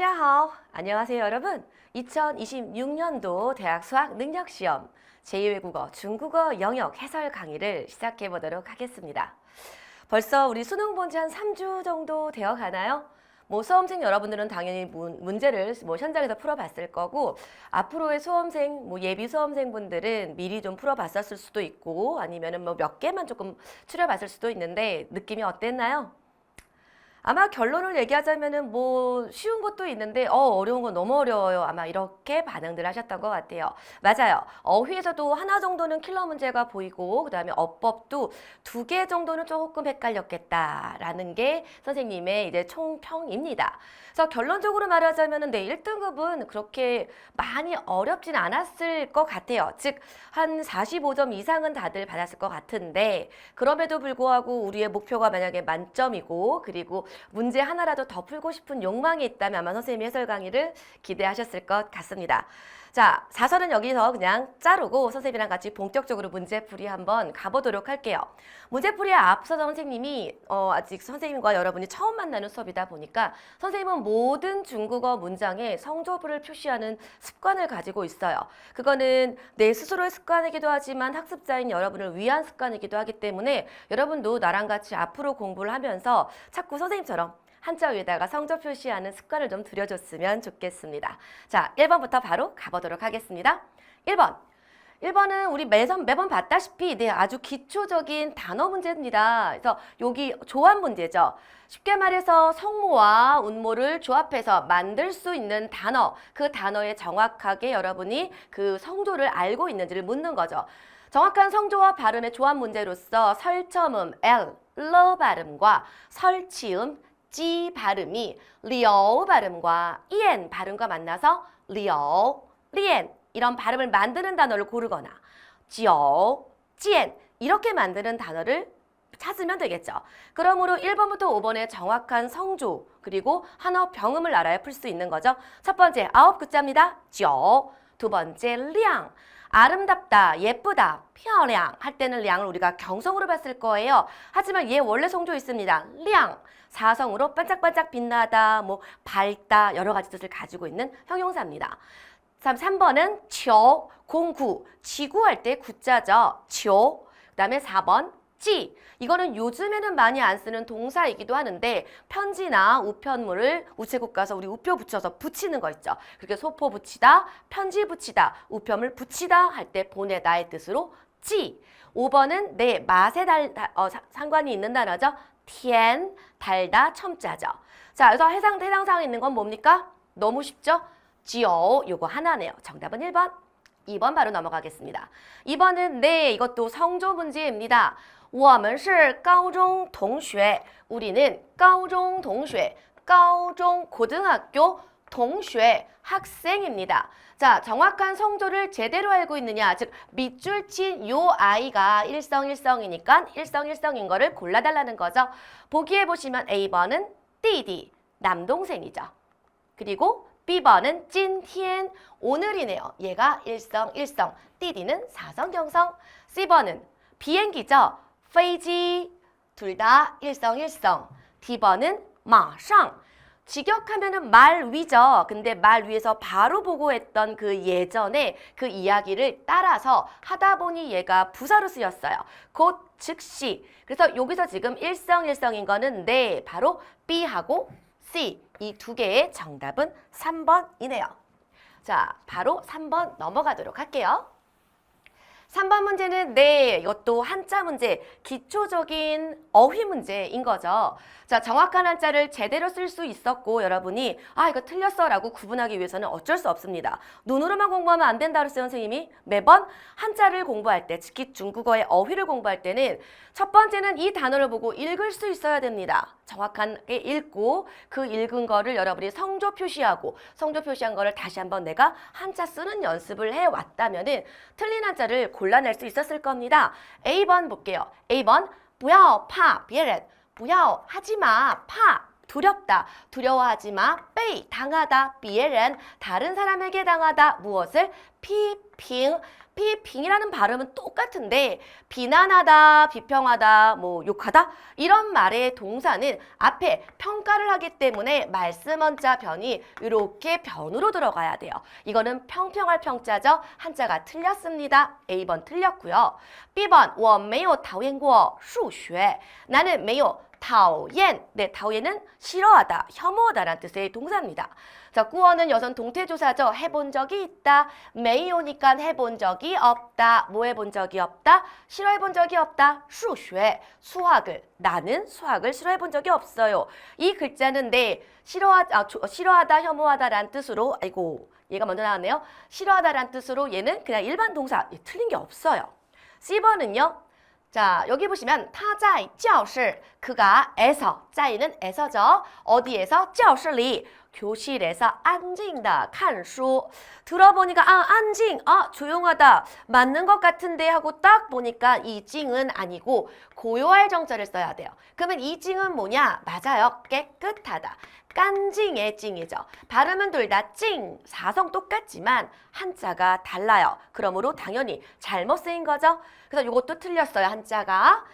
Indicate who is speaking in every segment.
Speaker 1: 大家好. 안녕하세요, 여러분. 2026년도 대학 수학 능력 시험 제2외국어, 중국어 영역 해설 강의를 시작해 보도록 하겠습니다. 벌써 우리 수능 본 지 한 3주 정도 되어 가나요? 수험생 여러분들은 당연히 문제를 현장에서 풀어봤을 거고, 앞으로의 수험생, 예비 수험생분들은 미리 좀 풀어봤었을 수도 있고, 아니면은 몇 개만 조금 추려봤을 수도 있는데, 느낌이 어땠나요? 아마 결론을 얘기하자면은 쉬운 것도 있는데 어려운 건 너무 어려워요. 아마 이렇게 반응들 하셨던 것 같아요. 맞아요. 어휘에서도 하나 정도는 킬러 문제가 보이고 그다음에 어법도 2개 정도는 조금 헷갈렸겠다라는 게 선생님의 이제 총평입니다. 그래서 결론적으로 말하자면은 1등급은 그렇게 많이 어렵진 않았을 것 같아요. 즉 한 45점 이상은 다들 받았을 것 같은데, 그럼에도 불구하고 우리의 목표가 만약에 만점이고 그리고 문제 하나라도 더 풀고 싶은 욕망이 있다면 아마 선생님의 해설 강의를 기대하셨을 것 같습니다. 자, 4설은 여기서 그냥 자르고 선생님이랑 같이 본격적으로 문제풀이 한번 가보도록 할게요. 문제풀이에 앞서서 선생님이 아직 선생님과 여러분이 처음 만나는 수업이다 보니까 선생님은 모든 중국어 문장에 성조부를 표시하는 습관을 가지고 있어요. 그거는 내 스스로의 습관이기도 하지만 학습자인 여러분을 위한 습관이기도 하기 때문에 여러분도 나랑 같이 앞으로 공부를 하면서 자꾸 선생님처럼 한자 위에다가 성조 표시하는 습관을 좀 들여줬으면 좋겠습니다. 자, 1번부터 바로 가보도록 하겠습니다. 1번. 1번은 우리 매번 봤다시피 아주 기초적인 단어 문제입니다. 그래서 여기 조합 문제죠. 쉽게 말해서 성모와 운모를 조합해서 만들 수 있는 단어, 그 단어에 정확하게 여러분이 그 성조를 알고 있는지를 묻는 거죠. 정확한 성조와 발음의 조합 문제로서 설첨음 L, 러 발음과 설치음 지 발음이 리오 발음과 이엔 발음과 만나서 리오, 리엔 이런 발음을 만드는 단어를 고르거나 지오, 지엔 이렇게 만드는 단어를 찾으면 되겠죠. 그러므로 1번부터 5번의 정확한 성조 그리고 한어 병음을 알아야 풀 수 있는 거죠. 첫 번째 9글자입니다. 지오. 두 번째 량. 아름답다, 예쁘다, 漂亮 할 때는 량을 우리가 경성으로 봤을 거예요. 하지만 얘 원래 성조 있습니다. 량, 사성으로 반짝반짝 빛나다, 밝다 여러 가지 뜻을 가지고 있는 형용사입니다. 3번은 求, 공구, 지구할 때 구자죠. 求. 그 다음에 4번 지. 이거는 요즘에는 많이 안 쓰는 동사이기도 하는데 편지나 우편물을 우체국 가서 우리 우표 붙여서 붙이는 거 있죠. 그렇게 소포 붙이다, 편지 붙이다, 우편물 붙이다 할 때 보내다의 뜻으로 지. 5번은 내 맛에 상관이 있는 단어죠. 티엔, 달다, 첨자죠. 자, 그래서 해당사항에 있는 건 뭡니까? 너무 쉽죠? 지오, 요거 하나네요. 정답은 1번. 2번 바로 넘어가겠습니다. 2번은 이것도 성조 문제입니다. 我们是高中同学. 우리는 高中同学, 高中 고등학교, 同学 학생입니다. 자, 정확한 성조를 제대로 알고 있느냐, 즉 밑줄 친 요 아이가 일성일성이니까 일성일성인 거를 골라달라는 거죠. 보기에 보시면 A번은 띠디, 남동생이죠. 그리고 B번은 찐티엔, 오늘이네요. 얘가 일성일성, 띠디는 사성경성. C번은 비행기죠. 飞机, 둘 다 일성일성. D번은 马上. 직역하면은 말 위죠. 근데 말 위에서 바로 보고 했던 그 예전에 그 이야기를 따라서 하다 보니 얘가 부사로 쓰였어요. 곧 즉시. 그래서 여기서 지금 일성일성인 거는 바로 B하고 C. 이 2개의 정답은 3번이네요. 자, 바로 3번 넘어가도록 할게요. 3번 문제는 이것도 한자 문제, 기초적인 어휘 문제인 거죠. 자, 정확한 한자를 제대로 쓸 수 있었고 여러분이 이거 틀렸어 라고 구분하기 위해서는 어쩔 수 없습니다. 눈으로만 공부하면 안 된다 그랬어요, 선생님이. 매번 한자를 공부할 때, 특히 중국어의 어휘를 공부할 때는 첫 번째는 이 단어를 보고 읽을 수 있어야 됩니다. 정확하게 읽고 그 읽은 거를 여러분이 성조 표시하고 성조 표시한 거를 다시 한번 내가 한자 쓰는 연습을 해왔다면은 틀린 한자를 골라낼 수 있었을 겁니다. A번 볼게요. A번 不要怕别人, 不要 하지마, 파 두렵다, 두려워하지 마. 被 당하다, 别人 다른 사람에게 당하다. 무엇을? 피핑. 피핑이라는 발음은 똑같은데 비난하다, 비평하다, 뭐 욕하다 이런 말의 동사는 앞에 평가를 하기 때문에 말씀 원자 변이 이렇게 변으로 들어가야 돼요. 이거는 평평할 평자죠. 한자가 틀렸습니다. A번 틀렸고요. B번 我没有讨厌过数学 나는 没有 讨厌 네, 讨厌은 싫어하다, 혐오하다라는 뜻의 동사입니다. 자, 꾸어는 여성 동태조사죠. 해본 적이 있다. 메이오니까 해본 적이 없다. 뭐 해본 적이 없다? 싫어해본 적이 없다. 수学, 수학을. 나는 수학을 싫어해본 적이 없어요. 이 글자는 네, 싫어하다, 혐오하다라는 뜻으로, 아이고, 얘가 먼저 나왔네요. 싫어하다라는 뜻으로 얘는 그냥 일반 동사, 틀린 게 없어요. C번은요. 자, 여기 보시면 他在教室 그가 에서, 在는 에서죠. 어디에서? 教室里 교실에서 안징다, 看书 들어보니까 안징, 조용하다, 맞는 것 같은데 하고 딱 보니까 이 징은 아니고 고요할 정자를 써야 돼요. 그러면 이 징은 뭐냐? 맞아요. 깨끗하다. 깐징의 징이죠. 발음은 둘 다 징, 사성 똑같지만 한자가 달라요. 그러므로 당연히 잘못 쓰인 거죠. 그래서 이것도 틀렸어요. 한자가.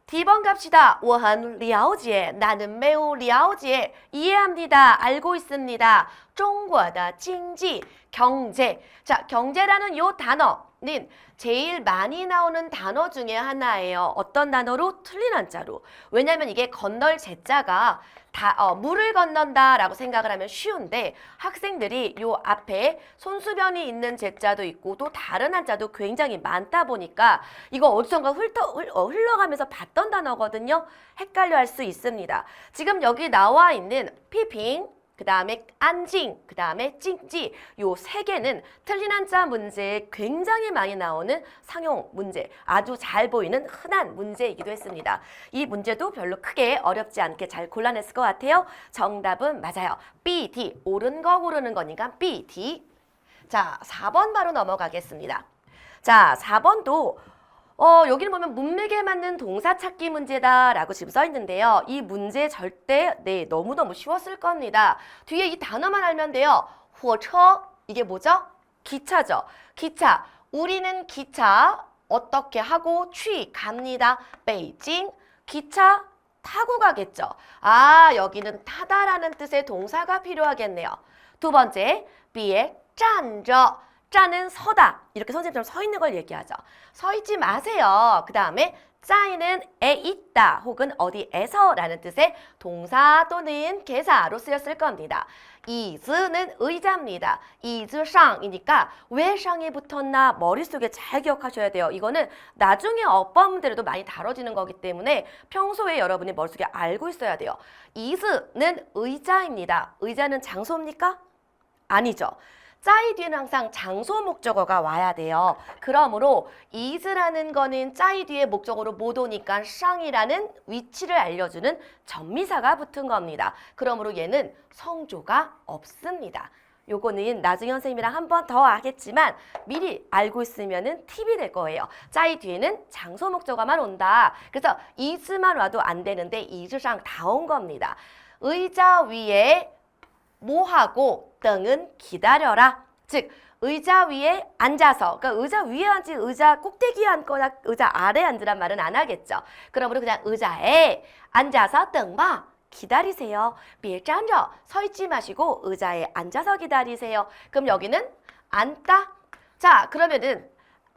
Speaker 1: D번 갑시다. 我很了解 나는 매우 了解 이해합니다. 알고 있습니다. 中国的经济 경제. 자, 경제라는 요 단어는 제일 많이 나오는 단어 중에 하나예요. 어떤 단어로? 틀린 한자로. 왜냐면 이게 건널 제자가 물을 건넌다 라고 생각을 하면 쉬운데 학생들이 요 앞에 손수변이 있는 제자도 있고 또 다른 한자도 굉장히 많다 보니까 이거 어디선가 흘러가면서 봤던 단어거든요. 헷갈려 할 수 있습니다. 지금 여기 나와 있는 피핑, 그 다음에 안징, 그 다음에 찡찌 요 세 개는 틀린 한자 문제에 굉장히 많이 나오는 상용 문제, 아주 잘 보이는 흔한 문제이기도 했습니다. 이 문제도 별로 크게 어렵지 않게 잘 골라냈을 것 같아요. 정답은 맞아요. B, D, 옳은 거 고르는 거니까 B, D. 자, 4번 바로 넘어가겠습니다. 자, 4번도 여기를 보면 문맥에 맞는 동사 찾기 문제다라고 지금 써 있는데요. 이 문제 절대 너무너무 쉬웠을 겁니다. 뒤에 이 단어만 알면 돼요. 火车 이게 뭐죠? 기차죠. 기차. 우리는 기차 어떻게 하고 갑니다. 베이징 기차 타고 가겠죠. 여기는 타다라는 뜻의 동사가 필요하겠네요. 두 번째, B의 站着 짜는 서다. 이렇게 선생님처럼 서 있는 걸 얘기하죠. 서 있지 마세요. 그 다음에 짜이는 에 있다 혹은 어디에서 라는 뜻의 동사 또는 계사로 쓰였을 겁니다. 이즈는 의자입니다. 이즈상이니까 왜 상이 붙었나 머릿속에 잘 기억하셔야 돼요. 이거는 나중에 어법 문제로도 많이 다뤄지는 거기 때문에 평소에 여러분이 머릿속에 알고 있어야 돼요. 이즈는 의자입니다. 의자는 장소입니까? 아니죠. 짜이 뒤에는 항상 장소 목적어가 와야 돼요. 그러므로 is라는 거는 짜이 뒤에 목적어로 못 오니까 쌍이라는 위치를 알려주는 전미사가 붙은 겁니다. 그러므로 얘는 성조가 없습니다. 요거는 나중에 선생님이랑 한 번 더 하겠지만 미리 알고 있으면은 팁이 될 거예요. 짜이 뒤에는 장소 목적어만 온다. 그래서 is만 와도 안 되는데 is상 다 온 겁니다. 의자 위에 뭐하고 등은 기다려라. 즉 의자 위에 앉아서, 그러니까 의자 위에 앉지 의자 꼭대기에 앉거나 의자 아래에 앉으란 말은 안 하겠죠. 그러므로 그냥 의자에 앉아서 등봐 기다리세요. 别站着 서 있지 마시고 의자에 앉아서 기다리세요. 그럼 여기는 앉다. 자, 그러면은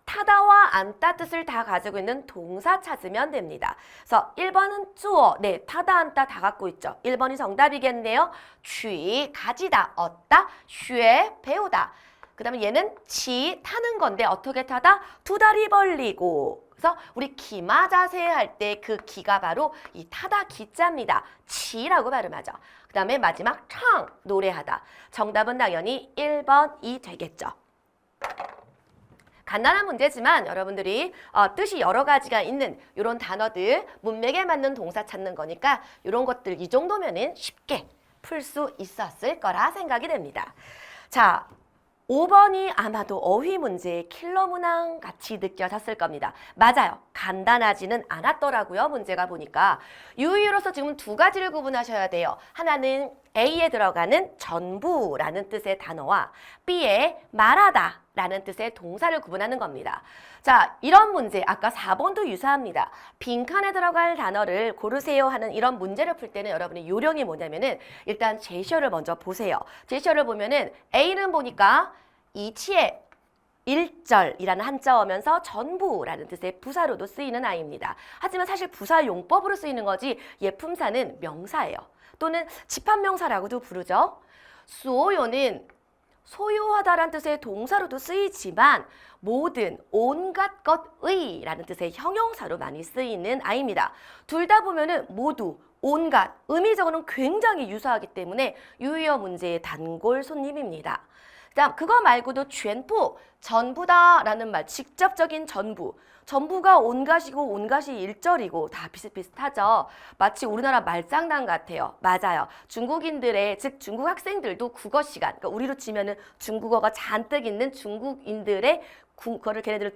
Speaker 1: 타다와 앉다 뜻을 다 가지고 있는 동사 찾으면 됩니다. 그래서 1번은 주어, 타다 앉다 다 갖고 있죠. 1번이 정답이겠네요. 취, 가지다, 얻다, 쉐, 배우다. 그 다음에 얘는 치, 타는 건데 어떻게 타다? 두 다리 벌리고. 그래서 우리 기마 자세 할 때 그 기가 바로 이 타다 기자입니다. 치라고 발음하죠. 그 다음에 마지막 창, 노래하다. 정답은 당연히 1번이 되겠죠. 간단한 문제지만 여러분들이 뜻이 여러 가지가 있는 이런 단어들, 문맥에 맞는 동사 찾는 거니까 이런 것들 이 정도면은 쉽게 풀 수 있었을 거라 생각이 됩니다. 자, 5번이 아마도 어휘 문제의 킬러 문항 같이 느껴졌을 겁니다. 맞아요. 간단하지는 않았더라고요. 문제가 보니까. 유의어로서 지금 두 가지를 구분하셔야 돼요. 하나는 A에 들어가는 전부라는 뜻의 단어와 B에 말하다 라는 뜻의 동사를 구분하는 겁니다. 자, 이런 문제 아까 4번도 유사합니다. 빈칸에 들어갈 단어를 고르세요 하는 이런 문제를 풀 때는 여러분의 요령이 뭐냐면은 일단 제시어를 먼저 보세요. 제시어를 보면은 A는 보니까 이치에 일절이라는 한자어면서 전부라는 뜻의 부사로도 쓰이는 아이입니다. 하지만 사실 부사 용법으로 쓰이는 거지 예품사는 명사예요. 또는 집합명사라고도 부르죠. 수요는 소유하다라는 뜻의 동사로도 쓰이지만 모든 온갖 것의 라는 뜻의 형용사로 많이 쓰이는 아이입니다. 둘 다 보면은 모두 온갖 의미적으로는 굉장히 유사하기 때문에 유의어 문제의 단골 손님입니다. 그다음 그거 말고도全部 전부다라는 말 직접적인 전부 전부가 온갖이고 온갖이 일절이고 다 비슷비슷하죠. 마치 우리나라 말장난 같아요. 맞아요. 중국인들의 즉 중국 학생들도 국어 시간 그러니까 우리로 치면은 중국어가 잔뜩 있는 중국인들의 그거를 걔네들은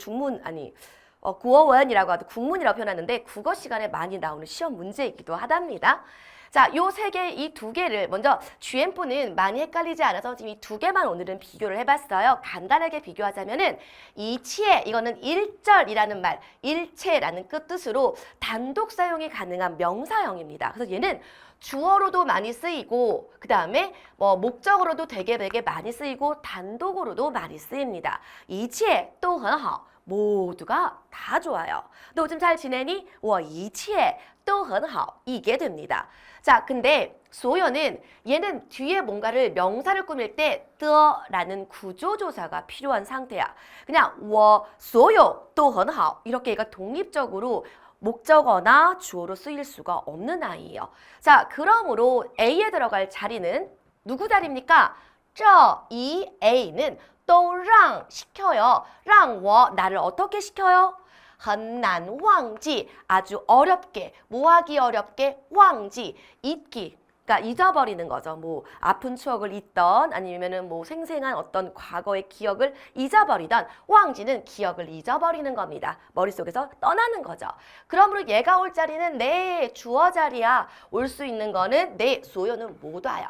Speaker 1: 구어원이라고 하도 국문이라고 표현하는데 국어 시간에 많이 나오는 시험 문제이기도 하답니다. 자, 요 세 개, 이 두 개를 먼저 GMP는 많이 헷갈리지 않아서 지금 이 두 개만 오늘은 비교를 해봤어요. 간단하게 비교하자면은 이치에 이거는 일절이라는 말, 일체라는 끝뜻으로 단독 사용이 가능한 명사형입니다. 그래서 얘는 주어로도 많이 쓰이고 그 다음에 목적어로도 되게 많이 쓰이고 단독으로도 많이 쓰입니다. 이치에 또 很好 모두가 다 좋아요. 너 요즘 잘 지내니? 我一切都很好 이게 됩니다. 자, 근데 소요는 얘는 뒤에 뭔가를 명사를 꾸밀 때 더라는 구조조사가 필요한 상태야. 그냥 我所有都很好 이렇게 얘가 독립적으로 목적어나 주어로 쓰일 수가 없는 아이예요. 자, 그러므로 A에 들어갈 자리는 누구 자리입니까? 这이 A는 都让 시켜요. 让我 나를 어떻게 시켜요? 很难忘记 아주 어렵게 뭐하기 어렵게 忘记 잊기 그러니까 잊어버리는 거죠. 뭐 아픈 추억을 잊던 아니면은 뭐 생생한 어떤 과거의 기억을 잊어버리던 忘记는 기억을 잊어버리는 겁니다. 머릿속에서 떠나는 거죠. 그러므로 얘가 올 자리는 내 주어 자리야. 올 수 있는 거는 내 소요는 못 와요.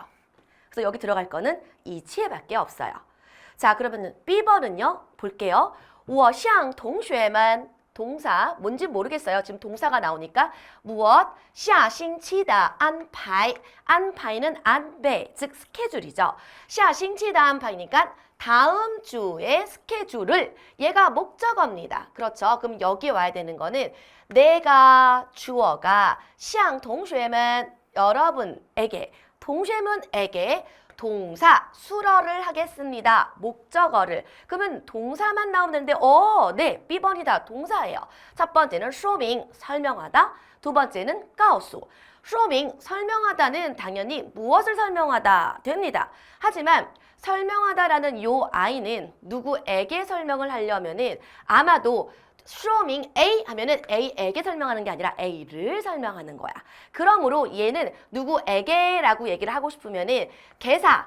Speaker 1: 그래서 여기 들어갈 거는 이치에밖에 없어요. 자, 그러면 B번은요. 볼게요. 我向同学们 동사 뭔지 모르겠어요. 지금 동사가 나오니까 무엇? 下星期的安排 안파이는 안배 즉 스케줄이죠. 下星期的安排니까 다음 주의 스케줄을 얘가 목적어입니다. 그렇죠. 그럼 여기 와야 되는 거는 내가 주어가 向同学们 여러분에게 동学们에게 동사, 수러를 하겠습니다. 목적어를. 그러면 동사만 나오면 되는데 네, B번이다. 동사예요. 첫 번째는 说明, 설명하다. 두 번째는 告诉. 说明, 설명하다는 당연히 무엇을 설명하다 됩니다. 하지만 설명하다라는 요 아이는 누구에게 설명을 하려면은 아마도 说明 A 하면은 A에게 설명하는 게 아니라 A를 설명하는 거야. 그러므로 얘는 누구에게라고 얘기를 하고 싶으면은 개사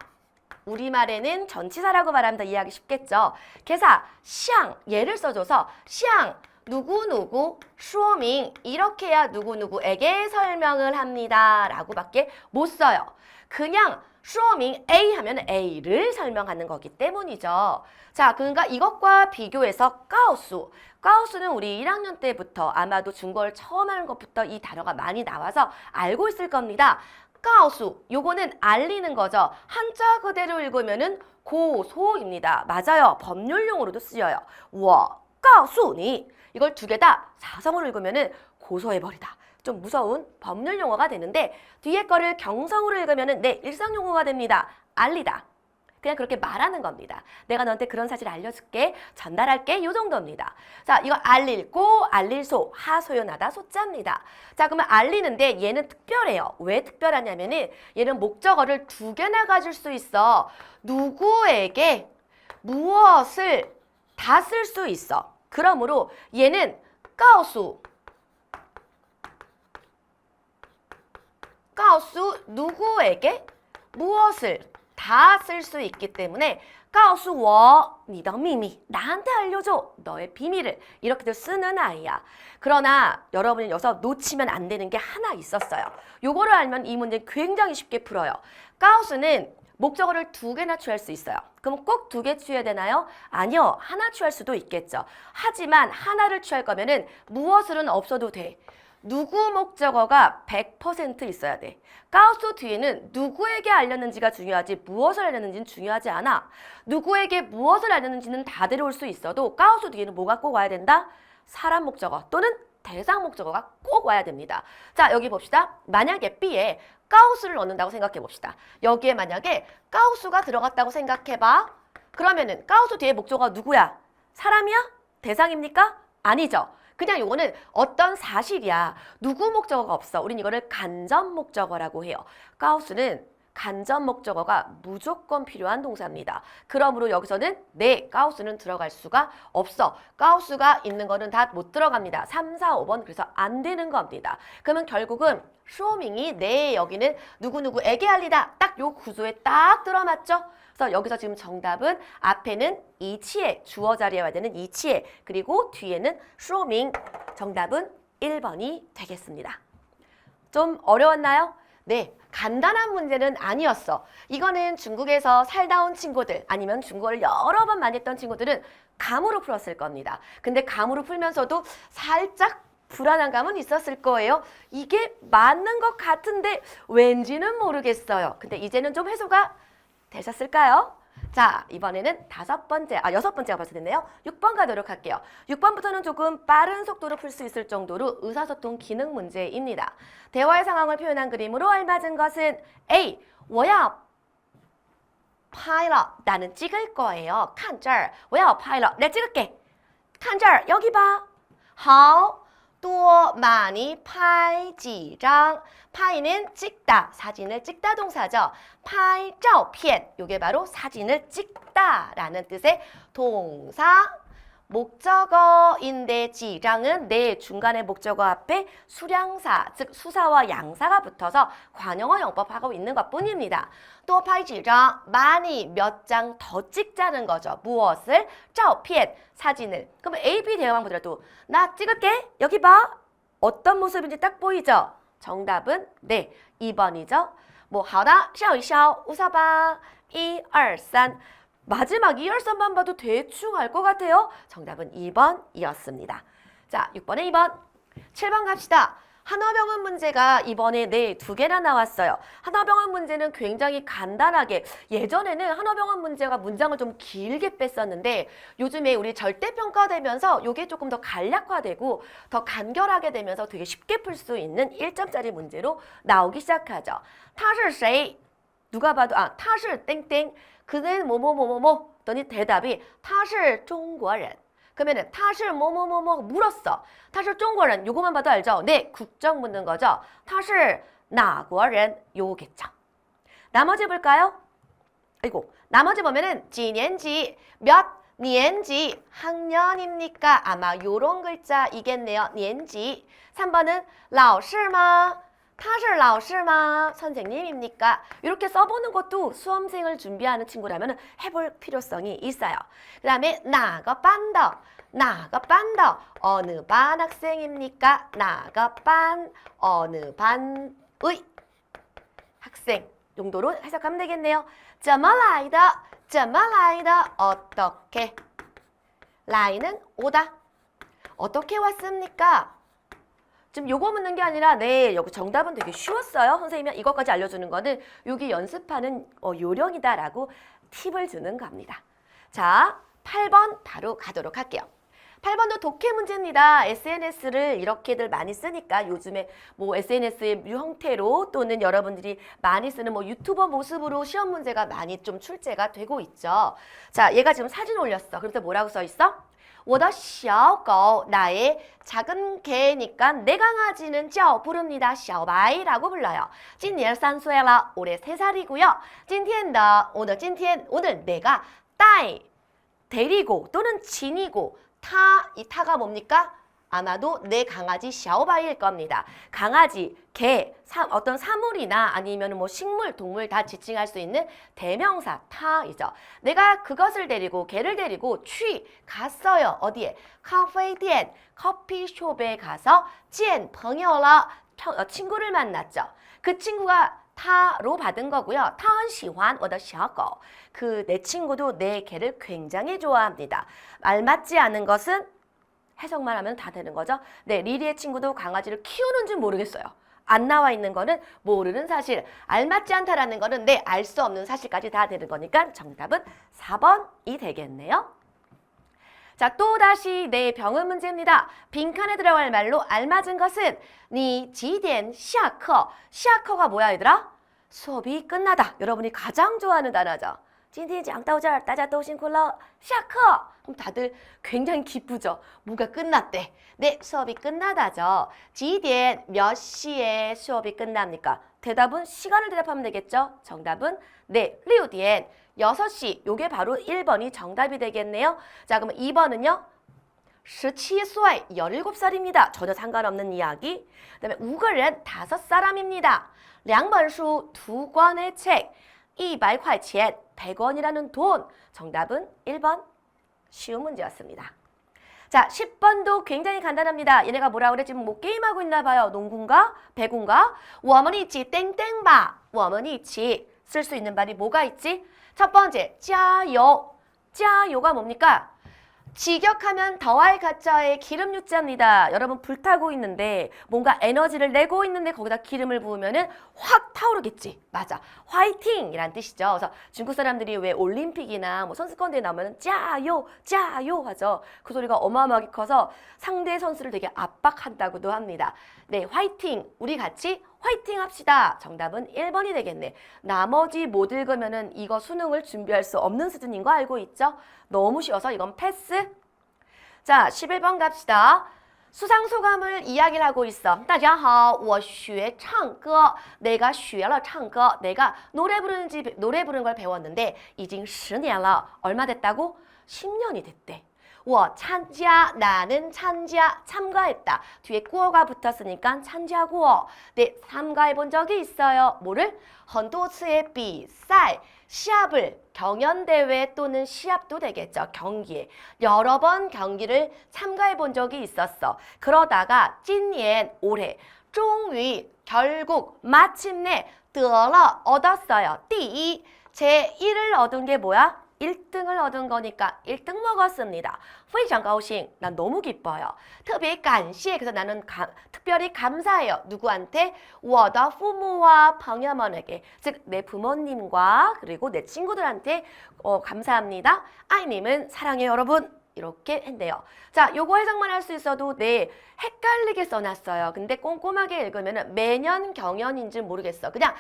Speaker 1: 우리말에는 전치사라고 말하면 더 이해하기 쉽겠죠. 개사 像 얘를 써줘서 像 누구누구 说明 이렇게 해야 누구누구에게 설명을 합니다 라고밖에 못 써요. 그냥 说明 A 하면 A를 설명하는 거기 때문이죠. 자, 그러니까 이것과 비교해서 告诉 가우스는 우리 1학년 때부터 아마도 중국어를 처음 하는 것부터 이 단어가 많이 나와서 알고 있을 겁니다. 가우스, 요거는 알리는 거죠. 한자 그대로 읽으면은 고소입니다. 맞아요. 법률용어로도 쓰여요. 我告诉你 이걸 두 개 다 사성으로 읽으면은 고소해버리다. 좀 무서운 법률 용어가 되는데 뒤에 거를 경성으로 읽으면은 네, 일상 용어가 됩니다. 알리다. 그냥 그렇게 말하는 겁니다. 내가 너한테 그런 사실 알려줄게, 전달할게, 요 정도입니다. 자, 이거 알릴고, 알릴소, 하소연하다, 소자입니다. 자, 그러면 알리는데 얘는 특별해요. 왜 특별하냐면은 얘는 목적어를 두 개나 가질 수 있어. 누구에게 무엇을 다 쓸 수 있어. 그러므로 얘는 告诉 告诉 누구에게 무엇을 다 쓸 수 있기 때문에 告诉我你的秘密. 나한테 알려줘. 너의 비밀을. 이렇게도 쓰는 아이야. 그러나 여러분이 여기서 놓치면 안 되는 게 하나 있었어요. 요거를 알면 이 문제 굉장히 쉽게 풀어요. 가우스는 목적어를 2개나 취할 수 있어요. 그럼 꼭 2개 취해야 되나요? 아니요. 하나 취할 수도 있겠죠. 하지만 하나를 취할 거면은 무엇을은 없어도 돼. 누구 목적어가 100% 있어야 돼. 가우스 뒤에는 누구에게 알렸는지가 중요하지 무엇을 알렸는지는 중요하지 않아. 누구에게 무엇을 알렸는지는 다 데려올 수 있어도 가우스 뒤에는 뭐가 꼭 와야 된다? 사람 목적어 또는 대상 목적어가 꼭 와야 됩니다. 자, 여기 봅시다. 만약에 B에 가우스를 넣는다고 생각해 봅시다. 여기에 만약에 가우스가 들어갔다고 생각해봐. 그러면은 가우스 뒤에 목적어가 누구야? 사람이야? 대상입니까? 아니죠. 그냥 요거는 어떤 사실이야. 누구 목적어가 없어. 우린 이거를 간접 목적어라고 해요. 가우스는 간접 목적어가 무조건 필요한 동사입니다. 그러므로 여기서는 네, 가우스는 들어갈 수가 없어. 가우스가 있는 거는 다 못 들어갑니다. 3, 4, 5번 그래서 안 되는 겁니다. 그러면 결국은 쇼밍이 네, 여기는 누구누구에게 알리다. 딱 요 구조에 딱 들어맞죠? 그래서 여기서 지금 정답은 앞에는 이치에 주어 자리에 와야 되는 이치에 그리고 뒤에는 쇼밍 정답은 1번이 되겠습니다. 좀 어려웠나요? 네, 간단한 문제는 아니었어. 이거는 중국에서 살다 온 친구들 아니면 중국어를 여러 번 많이 했던 친구들은 감으로 풀었을 겁니다. 근데 감으로 풀면서도 살짝 불안한 감은 있었을 거예요. 이게 맞는 것 같은데 왠지는 모르겠어요. 근데 이제는 좀 해소가 되셨을까요? 자, 이번에는 여섯 번째가 벌써 됐네요. 6번 가도록 할게요. 6번부터는 조금 빠른 속도로 풀 수 있을 정도로 의사소통 기능 문제입니다. 대화의 상황을 표현한 그림으로 알맞은 것은 A. 我要拍了. 나는 찍을 거예요. 看这儿我要拍了. 내가 찍을게. 看这儿 여기 봐. 好多 많이 拍几张. 파이는 찍다, 사진을 찍다 동사죠. 拍照片, 요게 바로 사진을 찍다라는 뜻의 동사. 목적어인데 지장은 내 중간에 목적어 앞에 수량사, 즉 수사와 양사가 붙어서 관용어 용법하고 있는 것뿐입니다. 또 拍几张, 많이 몇 장 더 찍자는 거죠. 무엇을? 照片, 사진을. 그럼 A, B 대화만 보더라도 나 찍을게, 여기 봐. 어떤 모습인지 딱 보이죠? 정답은 네, 2번이죠. 뭐 好的, 笑一笑, 웃어봐. 1, 2, 3. 마지막 2, 2, 3만 봐도 대충 알 것 같아요. 정답은 2번이었습니다. 자, 6번에 2번. 7번 갑시다. 한어병원 문제가 이번에 네, 2개나 나왔어요. 한어병원 문제는 굉장히 간단하게 예전에는 한어병원 문제가 문장을 좀 길게 뺐었는데 요즘에 우리 절대평가되면서 이게 조금 더 간략화되고 더 간결하게 되면서 되게 쉽게 풀 수 있는 1점짜리 문제로 나오기 시작하죠. 他是谁? 누가 봐도 他是 땡땡. 그는 뭐뭐뭐뭐뭐. 더니 대답이 他是中国人. 그러면은 他是뭐뭐뭐뭐 물었어. 他是中国人 요거만 봐도 알죠? 네, 국적 묻는 거죠. 他是哪国人 요거겠죠. 나머지 볼까요? 아이고, 나머지 보면은 几年级 몇 년지 학년입니까? 아마 요런 글자이겠네요. 年级. 3번은 老师吗? 他是老师吗? 선생님입니까? 이렇게 써보는 것도 수험생을 준비하는 친구라면 해볼 필요성이 있어요. 그 다음에 哪个班的? 哪个班的? 어느 반 학생입니까? 哪个班? 어느 반의 학생 정도로 해석하면 되겠네요. 怎么来的? 怎么来的? 어떻게? 来는 오다. 어떻게 왔습니까? 지금 요거 묻는 게 아니라 네, 여기 정답은 되게 쉬웠어요. 선생님이 이것까지 알려주는 거는 여기 연습하는 요령이다라고 팁을 주는 겁니다. 자, 8번 바로 가도록 할게요. 8번도 독해 문제입니다. SNS를 이렇게들 많이 쓰니까 요즘에 뭐 SNS의 형태로 또는 여러분들이 많이 쓰는 뭐 유튜버 모습으로 시험 문제가 많이 좀 출제가 되고 있죠. 자, 얘가 지금 사진 올렸어. 그래서 뭐라고 써 있어? 我的小狗 나의 작은 개니까 내 강아지는 叫 부릅니다. 小白라고 불러요. 今年3岁了 올해 3살이고요. 今天的 오늘 今天 오늘 내가 带 데리고 또는 지니고 타, 이 타가 뭡니까? 아마도 내 강아지 샤오바이일 겁니다. 강아지, 개, 어떤 사물이나 아니면 뭐 식물, 동물 다 지칭할 수 있는 대명사 타이죠. 내가 그것을 데리고 개를 데리고 갔어요. 어디에? 카페店 커피숍에 가서 见朋友了 친구를 만났죠. 그 친구가 타로 받은 거고요. 他很喜欢我的小狗. 그 내 친구도 내 개를 굉장히 좋아합니다. 알맞지 않은 것은 해석만 하면 다 되는 거죠. 네, 리리의 친구도 강아지를 키우는지 모르겠어요. 안 나와 있는 거는 모르는 사실, 알맞지 않다라는 거는 네, 알 수 없는 사실까지 다 되는 거니까 정답은 4번이 되겠네요. 자, 또다시 네, 병음 문제입니다. 빈칸에 들어갈 말로 알맞은 것은 你几点下课? 시아커가 뭐야 얘들아? 수업이 끝나다. 여러분이 가장 좋아하는 단어죠. 今天讲到这儿大家都辛苦了下课 그럼 다들 굉장히 기쁘죠. 뭐가 끝났대. 네, 수업이 끝나다죠. 几点 몇 시에 수업이 끝납니까? 대답은 시간을 대답하면 되겠죠. 정답은 네, 6点 6시. 요게 바로 1번이 정답이 되겠네요. 자, 그러면 2번은요. 17岁, 17살입니다. 전혀 상관없는 이야기. 그 다음에 5个人, 5사람입니다. 2本书, 2권의 책. 100块钱, 100원이라는 돈. 정답은 1번. 쉬운 문제였습니다. 자, 10번도 굉장히 간단합니다. 얘네가 뭐라 그래? 지금 뭐 게임하고 있나 봐요. 농구인가? 배구인가? 我们一起 땡땡바. 我们一起 쓸 수 있는 말이 뭐가 있지? 첫 번째, 加油. 加油가 뭡니까? 직역하면 더할 가짜의 기름 유자입니다. 여러분 불타고 있는데 뭔가 에너지를 내고 있는데 거기다 기름을 부으면은 확 타오르겠지. 맞아. 화이팅이란 뜻이죠. 그래서 중국 사람들이 왜 올림픽이나 뭐 선수권대회 나오면 짜요, 짜요 하죠. 그 소리가 어마어마하게 커서 상대 선수를 되게 압박한다고도 합니다. 네, 화이팅. 우리 같이 화이팅 합시다. 정답은 1번이 되겠네. 나머지 못 읽으면은 이거 수능을 준비할 수 없는 수준인 거 알고 있죠? 너무 쉬워서 이건 패스. 자, 11번 갑시다. 수상소감을 이야기를 하고 있어. 大家好,我学唱歌. 내가 学了唱歌. 내가 노래 부르는 걸 배웠는데 已经10年了. 얼마 됐다고? 10년이 됐대. 我参加, 나는 참가했다. 뒤에 꾸어가 붙었으니까 참加过. 네, 참가해 본 적이 있어요. 뭐를? 很多次의比赛, 시합을, 경연대회 또는 시합도 되겠죠. 경기에. 여러 번 경기를 참가해 본 적이 있었어. 그러다가 今年, 올해, 终于, 결국, 마침내, 得了, 얻었어요. 第一, 제 1을 얻은 게 뭐야? 1등을 얻은 거니까 1등 먹었습니다. 非常高兴. 난 너무 기뻐요. 特别感谢. 그래서 나는 특별히 감사해요. 누구한테? 我的父母와朋友们에게. 즉, 내 부모님과 그리고 내 친구들한테 감사합니다. 아이님은 사랑해요, 여러분. 이렇게 했네요. 자, 요거 해석만 할 수 있어도 네, 헷갈리게 써놨어요. 근데 꼼꼼하게 읽으면 매년 경연인지 모르겠어. 그냥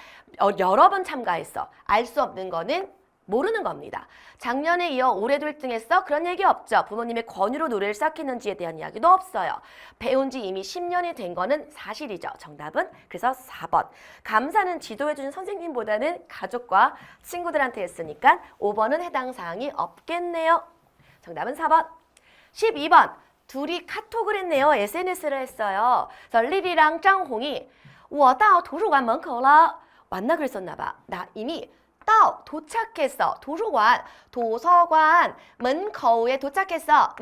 Speaker 1: 여러 번 참가했어. 알 수 없는 거는 모르는 겁니다. 작년에 이어 올해도 1등했어? 그런 얘기 없죠. 부모님의 권유로 노래를 시작했는지에 대한 이야기도 없어요. 배운 지 이미 10년이 된 거는 사실이죠. 정답은 그래서 4번. 감사는 지도해주는 선생님보다는 가족과 친구들한테 했으니까 5번은 해당 사항이 없겠네요. 정답은 4번. 12번. 둘이 카톡을 했네요. SNS를 했어요. 그래서 리리랑 짱홍이 我到图书馆门口了. 왔나 그랬었나 봐. 나 이미 도착했어. 도서관 门口에 도착했어.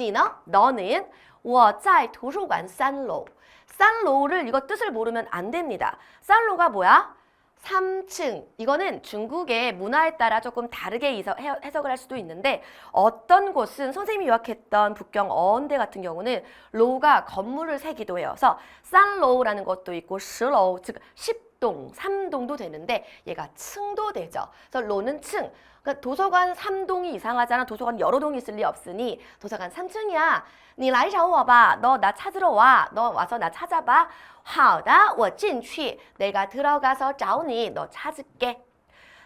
Speaker 1: 너는 我在图书馆3楼. 3楼를 이거 뜻을 모르면 안 됩니다. 3楼가 뭐야? 3층. 이거는 중국의 문화에 따라 조금 다르게 해석을 할 수도 있는데 어떤 곳은 선생님이 유학했던 북경 어원대 같은 경우는 로가 건물을 세기도 해요. 그래서 3楼라는 것도 있고 10楼, 즉 10동, 3동도 되는데 얘가 층도 되죠. 그래서 로는 층. 그러니까 도서관 3동이 이상하잖아. 도서관 여러 동이 있을 리 없으니 도서관 3층이야. 你来找我吧. 너 나 찾으러 와. 너 와서 나 찾아봐. 好的,我进去. 내가 들어가서 找你. 너 찾을게.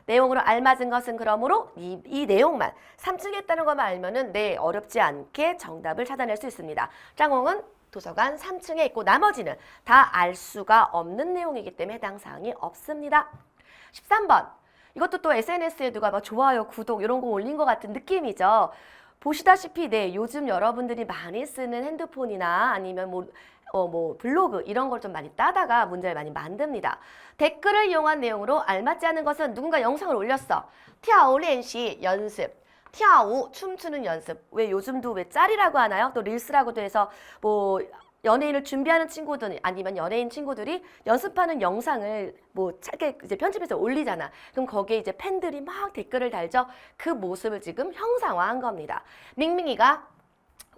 Speaker 1: 내용으로 알맞은 것은 그러므로 이 내용만 3층에 있다는 것만 알면은 네, 어렵지 않게 정답을 찾아낼 수 있습니다. 짱홍은 도서관 3층에 있고 나머지는 다 알 수가 없는 내용이기 때문에 해당 사항이 없습니다. 13번. 이것도 또 SNS에 누가 막 좋아요, 구독 이런 거 올린 것 같은 느낌이죠. 보시다시피 네, 요즘 여러분들이 많이 쓰는 핸드폰이나 아니면 뭐 블로그 이런 걸 좀 많이 따다가 문제를 많이 만듭니다. 댓글을 이용한 내용으로 알맞지 않은 것은 누군가 영상을 올렸어. 跳练习 연습. 跳舞 춤추는 연습. 왜 요즘도 왜 짤이라고 하나요? 또 릴스라고도 해서 뭐 연예인을 준비하는 친구들 아니면 연예인 친구들이 연습하는 영상을 뭐 짧게 이제 편집해서 올리잖아. 그럼 거기에 이제 팬들이 막 댓글을 달죠. 그 모습을 지금 형상화한 겁니다. 밍밍이가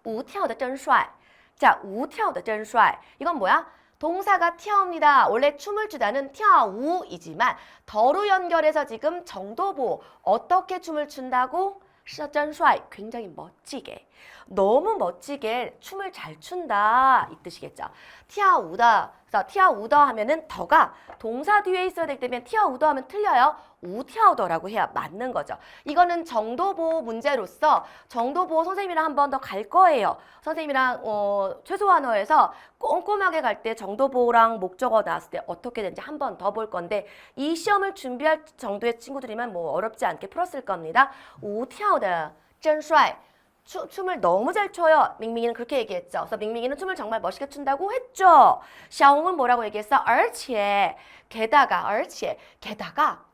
Speaker 1: 舞跳的真帅. 자, 舞跳的真帅. 이건 뭐야? 동사가跳입니다. 원래 춤을 추다는 跳舞이지만 더로 연결해서 지금 정도보 어떻게 춤을 춘다고? 是真帅. 굉장히 멋지게. 너무 멋지게 춤을 잘 춘다 이 뜻이겠죠. 跳舞的. 그래서 跳舞的 하면은 더가 동사 뒤에 있어야 되기 때문에 跳舞的 하면 틀려요. 舞跳的라고 해야 맞는 거죠. 이거는 정도보 문제로서 정도보 선생님이랑 한 번 더 갈 거예요. 선생님이랑 최소한어에서 꼼꼼하게 갈 때 정도보랑 목적어 나왔을 때 어떻게 되는지 한 번 더 볼 건데 이 시험을 준비할 정도의 친구들이면 뭐 어렵지 않게 풀었을 겁니다. 舞跳的真帅. 춤을 너무 잘 춰요. 밍밍이는 그렇게 얘기했죠. 그래서 밍밍이는 춤을 정말 멋있게 춘다고 했죠. 샤옹은 뭐라고 얘기했어? 而且 게다가 而且 게다가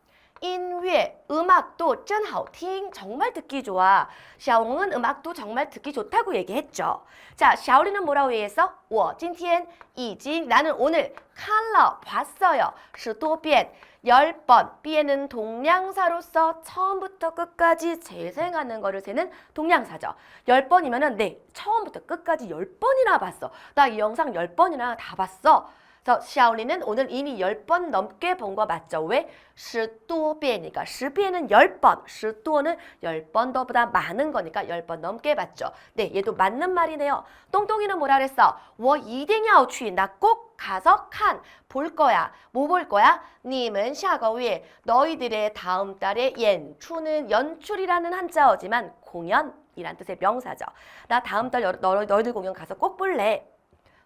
Speaker 1: 音乐 음악도 真好听 정말 듣기 좋아. 샤옹은 음악도 정말 듣기 좋다고 얘기했죠. 자, 샤오리는 뭐라고 얘기했어? 我今天已经 나는 오늘 看了 봤어요. 十多遍 10번. B에는 동량사로서 처음부터 끝까지 재생하는 거를 세는 동량사죠. 10번이면은 네, 처음부터 끝까지 10번이나 봤어. 나 이 영상 10번이나 다 봤어. 그래서 샤오리는 오늘 이미 10번 넘게 본 거 맞죠? 왜? 十多遍이니까 10遍은 10번, 十多는 10번 더보다 많은 거니까 10번 넘게 봤죠. 네, 얘도 맞는 말이네요. 똥똥이는 뭐라 그랬어? 我一定要去, 나 꼭 가서 볼 거야. 뭐 볼 거야? 你们下个月 너희들의 다음 달에 연출은 연출이라는 한자어지만 공연이란 뜻의 명사죠. 나 다음 달 너희들 공연 가서 꼭 볼래.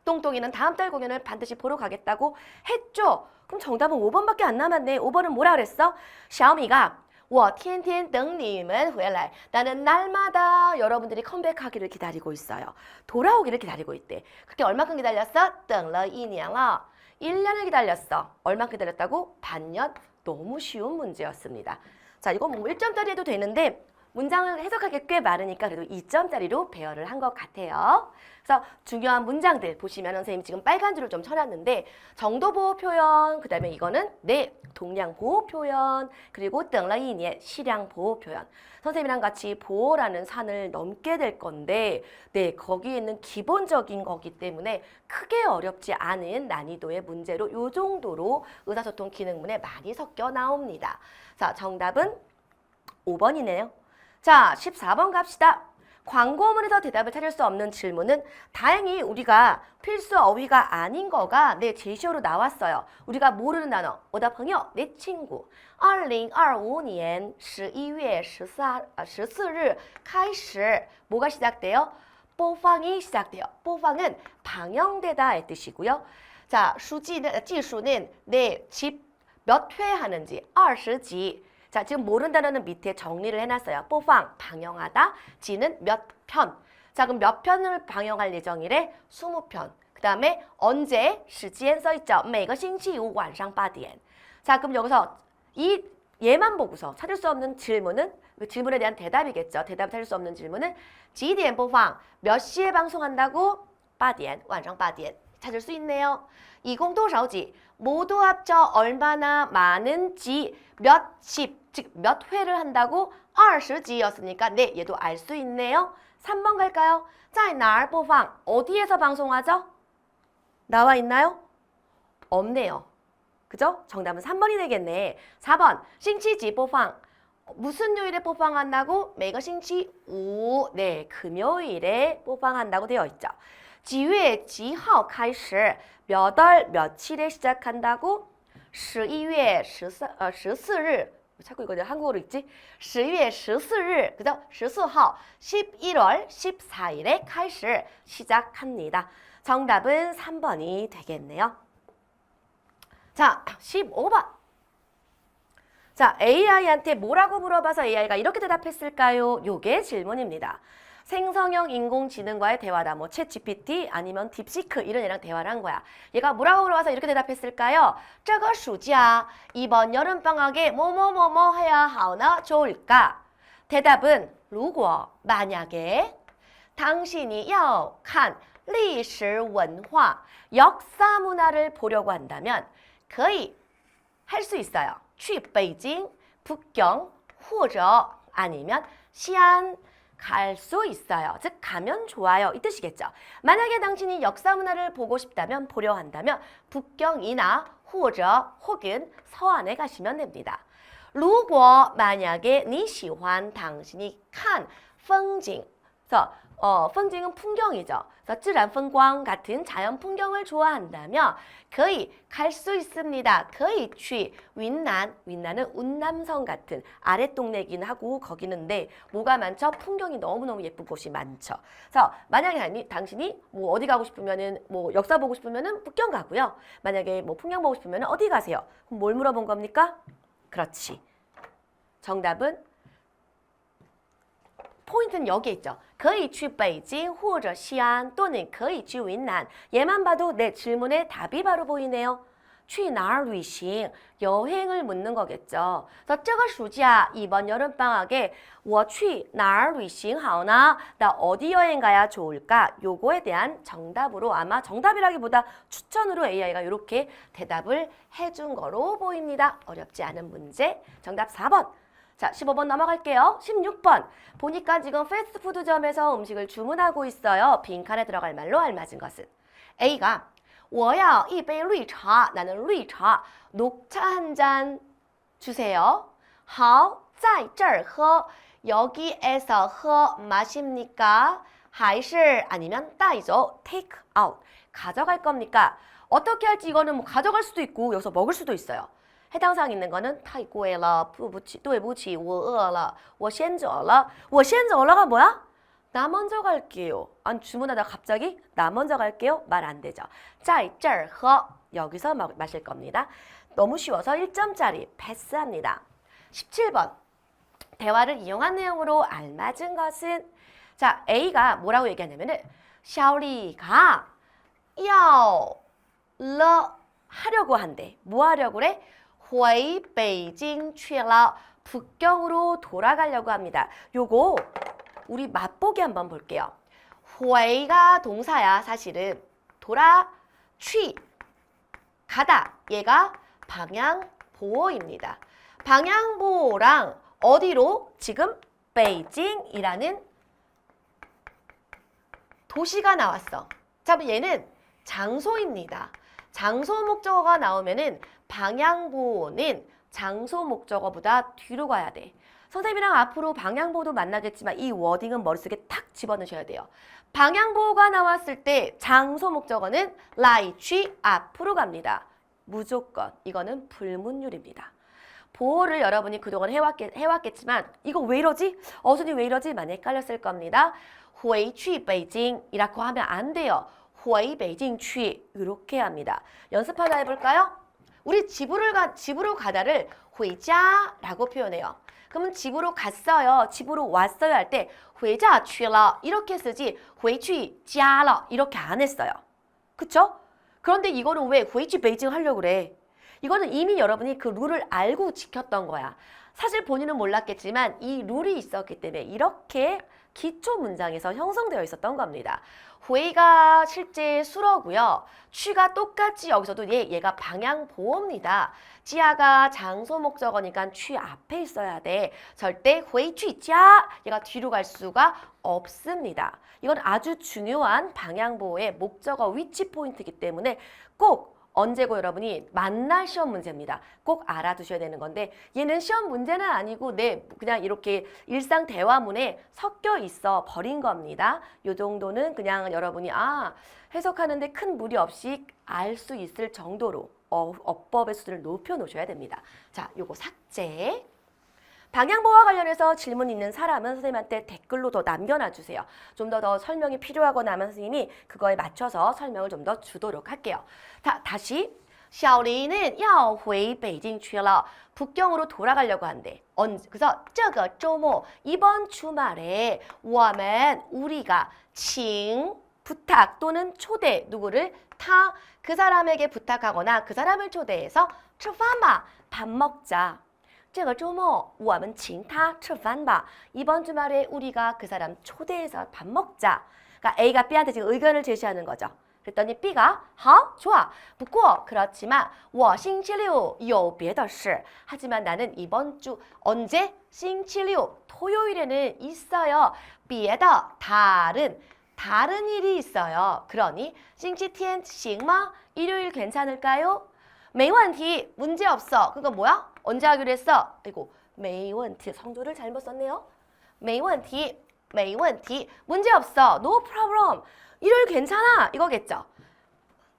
Speaker 1: 똥똥이는 다음 달 공연을 반드시 보러 가겠다고 했죠. 그럼 정답은 5번밖에 안 남았네. 5번은 뭐라 그랬어? 샤오미가 我天天等你们回来. 나는 날마다 여러분들이 컴백하기를 기다리고 있어요. 돌아오기를 기다리고 있대. 그렇게 얼마큼 기다렸어? 等了一年了. 1년을 기다렸어. 얼마큼 기다렸다고? 반년. 너무 쉬운 문제였습니다. 자, 이거 뭐 1점짜리 해도 되는데 문장을 해석하기 꽤 많으니까 그래도 2점짜리로 배열을 한 것 같아요. 그래서 중요한 문장들 보시면 선생님 지금 빨간 줄을 좀 쳐놨는데 정도보호 표현, 그 다음에 이거는 네, 동량보호 표현, 그리고 等了一年 시량보호 표현. 선생님이랑 같이 보호라는 산을 넘게 될 건데 네, 거기에 있는 기본적인 거기 때문에 크게 어렵지 않은 난이도의 문제로 이 정도로 의사소통 기능문에 많이 섞여 나옵니다. 자, 정답은 5번이네요. 자, 14번 갑시다. 광고문에서 대답을 찾을 수 없는 질문은 다행히 우리가 필수 어휘가 아닌 거가 내 제시어로 나왔어요. 우리가 모르는 단어, 我的朋友, 내 친구. 2025년 11월 14일 开始 뭐가 시작돼요?播放이 시작돼요. 播放은 방영되다의 뜻이고요. 자, 지수는 내 집 몇 회 하는지, 20지. 자, 지금 모르는 단어는 밑에 정리를 해놨어요. 播放, 방영하다, 지는 몇 편. 자, 그럼 몇 편을 방영할 예정이래? 20편. 그 다음에 언제? 时间 써있죠. 每个星期五晚上8点. 자, 그럼 여기서 이 얘만 보고서 찾을 수 없는 질문은 그 질문에 대한 대답이겠죠. 대답 찾을 수 없는 질문은 几点播放? 몇 시에 방송한다고? 8点, 晚上8点. 찾을 수 있네요. 一共多少集? 모두 합쳐 얼마나 많은지 몇십, 즉 몇 회를 한다고 20集였으니까 네, 얘도 알 수 있네요. 3번 갈까요? 在哪儿播放? 어디에서 방송하죠? 나와 있나요? 없네요. 그죠? 정답은 3번이 되겠네. 4번, 星期几播放? 무슨 요일에播放한다고? 每个星期五, 네, 금요일에播放한다고 되어 있죠. 几月几号开始? 몇 월 며칠에 시작한다고? 11월 14일. 자꾸 이거 내가 한국어로 읽지? 11월 14일. 그죠? 14号. 11월 14일에 开始 시작합니다. 정답은 3번이 되겠네요. 자, 15번. 자, AI한테 뭐라고 물어봐서 AI가 이렇게 대답했을까요? 요게 질문입니다. 생성형 인공지능과의 대화다. 뭐 챗GPT 아니면 딥시크 이런 애랑 대화를 한 거야. 얘가 뭐라고 물어봐서 이렇게 대답했을까요? 这个暑假 이번 여름방학에 뭐뭐뭐뭐 해야 하나 좋을까? 대답은 如果 만약에 당신이 要看历史文化 역사 문화를 보려고 한다면 可以 할 수 있어요. 去北京 북경 或者 아니면 시안 갈 수 있어요. 즉 가면 좋아요. 이 뜻이겠죠. 만약에 당신이 역사 문화를 보고 싶다면 보려 한다면 북경이나 或者 혹은 서안에 가시면 됩니다. 如果 만약에 你喜欢 당신이 看风景 그래서 풍경은 풍경이죠. 그래서 自然风光 같은 자연 풍경을 좋아한다면 可以 갈 수 있습니다. 可以去 윈난, 윈난은 운남성 같은 아랫동네긴 하고 거기는데 뭐가 많죠? 풍경이 너무너무 예쁜 곳이 많죠. 그래서 만약에 당신이 뭐 어디 가고 싶으면은 뭐 역사 보고 싶으면은 북경 가고요. 만약에 뭐 풍경 보고 싶으면은 어디 가세요? 그럼 뭘 물어본 겁니까? 그렇지. 정답은 포인트는 여기에 있죠. 可以去北京或者西安 또는 可以去云南. 얘만 봐도 내 질문의 답이 바로 보이네요. 去哪儿旅行 여행을 묻는 거겠죠. 그래서 这个暑假 이번 여름방학에 我去哪儿旅行好呢? 나 어디 여행 가야 좋을까? 요거에 대한 정답으로 아마 정답이라기보다 추천으로 AI가 이렇게 대답을 해준 거로 보입니다. 어렵지 않은 문제. 정답 4번. 자, 15번 넘어갈게요. 16번. 보니까 지금 패스트푸드점에서 음식을 주문하고 있어요. 빈칸에 들어갈 말로 알맞은 것은 A가 我要一杯绿茶 나는 绿茶 녹차 한 잔 주세요. 好在这儿喝 여기에서 喝 마십니까? 还是 아니면 带走 take out 가져갈 겁니까? 어떻게 할지 이거는 뭐 가져갈 수도 있고 여기서 먹을 수도 있어요. 해당 사항 있는 거는 太贵了对不起我饿了我先走了我先走了가 뭐야? 나 먼저 갈게요. 아니 주문하다 갑자기 나 먼저 갈게요. 말 안 되죠. 在这儿喝 여기서 마실 겁니다. 너무 쉬워서 1점짜리 패스합니다. 17번. 대화를 이용한 내용으로 알맞은 것은 자, A가 뭐라고 얘기하냐면은 小丽가 要了 하려고 한대. 뭐 하려고 그래? 回北京去了 북경으로 돌아가려고 합니다. 요거 우리 맛보기 한번 볼게요. 回가 동사야 사실은. 돌아, 취, 가다. 얘가 방향보호입니다. 방향보호랑 어디로? 지금 베이징이라는 도시가 나왔어. 자, 얘는 장소입니다. 장소 목적어가 나오면은 방향보호는 장소 목적어보다 뒤로 가야 돼. 선생님이랑 앞으로 방향보호도 만나겠지만 이 워딩은 머릿속에 탁 집어넣으셔야 돼요. 방향보호가 나왔을 때 장소 목적어는 라이취 앞으로 갑니다. 무조건 이거는 불문율입니다. 보호를 여러분이 그동안 해왔겠지만 이거 왜 이러지? 어순이 왜 이러지? 많이 헷갈렸을 겁니다. 回去北京이라고 하면 안 돼요. 回北京去이렇게 합니다. 연습 하나 해볼까요? 우리 집으로 가다를 回家라고 표현해요. 그러면 집으로 갔어요. 집으로 왔어요 할 때 回家去了 이렇게 쓰지 回去家了 이렇게 안 했어요. 그쵸? 그런데 이거는 왜 回去北京하려고 그래? 이거는 이미 여러분이 그 룰을 알고 지켰던 거야. 사실 본인은 몰랐겠지만 이 룰이 있었기 때문에 이렇게 기초 문장에서 형성되어 있었던 겁니다. 回가 실제 수어고요. 취가 똑같이 여기서도 얘가 방향보호입니다. 지아가 장소 목적어니까 취 앞에 있어야 돼. 절대 回去家 얘가 뒤로 갈 수가 없습니다. 이건 아주 중요한 방향보호의 목적어 위치 포인트이기 때문에 꼭 언제고 여러분이 만날 시험 문제입니다. 꼭 알아두셔야 되는 건데 얘는 시험 문제는 아니고 그냥 이렇게 일상 대화문에 섞여 있어 버린 겁니다. 요 정도는 그냥 여러분이 해석하는데 큰 무리 없이 알 수 있을 정도로 어법의 수준을 높여 놓으셔야 됩니다. 자, 요거 삭제. 방향보호와 관련해서 질문 있는 사람은 선생님한테 댓글로 더 남겨놔 주세요. 좀 더 설명이 필요하거나 하면 선생님이 그거에 맞춰서 설명을 좀 더 주도록 할게요. 다시 小林는要回北京去了. 북경으로 돌아가려고 한대. 그래서 这个周末 이번 주말에 我们 우리가 请 부탁 또는 초대 누구를 타 그 사람에게 부탁하거나 그 사람을 초대해서 吃饭吧 밥 먹자. 这个周末我们请他吃饭吧. 이번 주말에 우리가 그 사람 초대해서 밥 먹자. 그러니까 A가 B한테 지금 의견을 제시하는 거죠. 그랬더니 B가 好, 좋아. 不过 그렇지만 我星期六有别的事. 하지만 나는 이번 주 언제? 星期六 토요일에는 있어요. 别的 다른 일이 있어요. 그러니 星期天行吗? 일요일 괜찮을까요? 没问题 문제 없어. 그거 뭐야? 언제 하기로 했어? 아이고 没问题 성조를 잘못 썼네요. 没问题 没问题 문제 없어. no problem. 일요일 괜찮아 이거겠죠.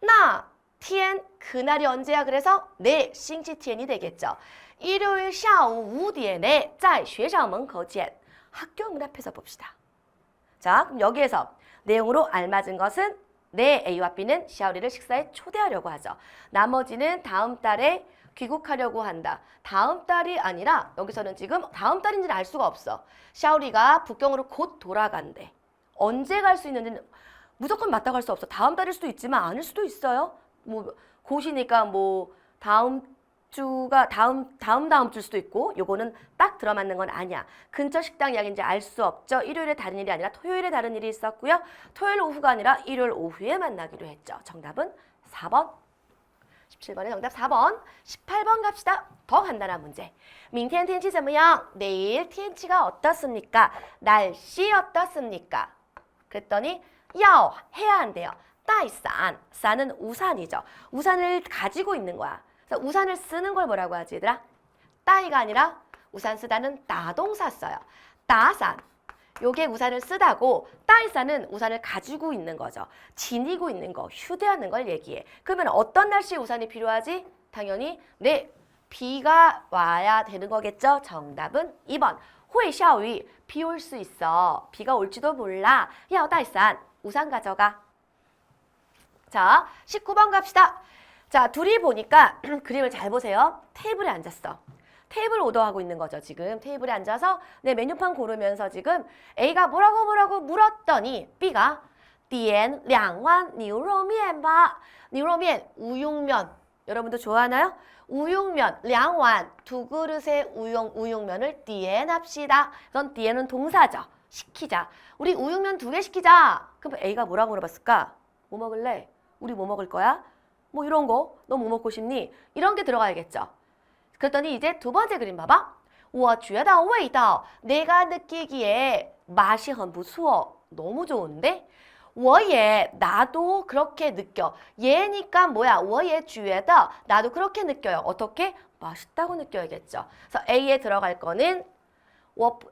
Speaker 1: 나天 그날이 언제야? 그래서 네 星期天이 되겠죠. 일요일 下午5点在学校门口见. 학교 문 앞에서 봅시다. 자, 그럼 여기에서 내용으로 알맞은 것은 네, A와 B는 샤오리를 식사에 초대하려고 하죠. 나머지는 다음 달에 귀국하려고 한다. 다음 달이 아니라 여기서는 지금 다음 달인지는 알 수가 없어. 샤오리가 북경으로 곧 돌아간대. 언제 갈 수 있는지는 무조건 맞다 갈 수 없어. 다음 달일 수도 있지만 아닐 수도 있어요. 뭐 곧이니까 뭐 다음 주가 다음 주일 수도 있고 요거는 딱 들어맞는 건 아니야. 근처 식당 이야기인지 알 수 없죠. 일요일에 다른 일이 아니라 토요일에 다른 일이 있었고요. 토요일 오후가 아니라 일요일 오후에 만나기로 했죠. 정답은 4번. 17번의 정답 4번. 18번 갑시다. 더 간단한 문제. 明天天气怎么样? 내일天气가 어떻습니까? 날씨 어떻습니까? 그랬더니 要 해야 한대요. 带伞.伞은 우산이죠. 우산을 가지고 있는 거야. 그래서 우산을 쓰는 걸 뭐라고 하지 얘들아? 따이가 아니라 우산 쓰다는 따동사 써요. 따산. 요게 우산을 쓰다고 따이산은 우산을 가지고 있는 거죠. 지니고 있는 거, 휴대하는 걸 얘기해. 그러면 어떤 날씨에 우산이 필요하지? 당연히 네, 비가 와야 되는 거겠죠? 정답은 2번. 会下雨, 비 올 수 있어. 비가 올지도 몰라. 要带伞, 우산 가져가. 자, 19번 갑시다. 자, 둘이 보니까 그림을 잘 보세요. 테이블에 앉았어. 테이블 오더하고 있는 거죠. 지금 테이블에 앉아서 내 메뉴판 고르면서 지금 A가 뭐라고 물었더니 B가 点2碗牛肉面吧. 牛肉面 우육면. 여러분도 좋아하나요? 우육면 2碗 두 그릇의 우육면을 点 합시다. 그건 点은 동사죠. 시키자. 우리 우육면 2개 시키자. 그럼 A가 뭐라고 물어봤을까? 뭐 먹을래? 우리 뭐 먹을 거야? 뭐 이런 거, 너 뭐 먹고 싶니? 이런 게 들어가야겠죠. 그랬더니 이제 두 번째 그림 봐봐. 我觉得味道 내가 느끼기에 맛이 很不错 너무 좋은데? 我也 나도 그렇게 느껴. 얘니까 뭐야? 我也觉得 나도 그렇게 느껴요. 어떻게? 맛있다고 느껴야겠죠. 그래서 A에 들어갈 거는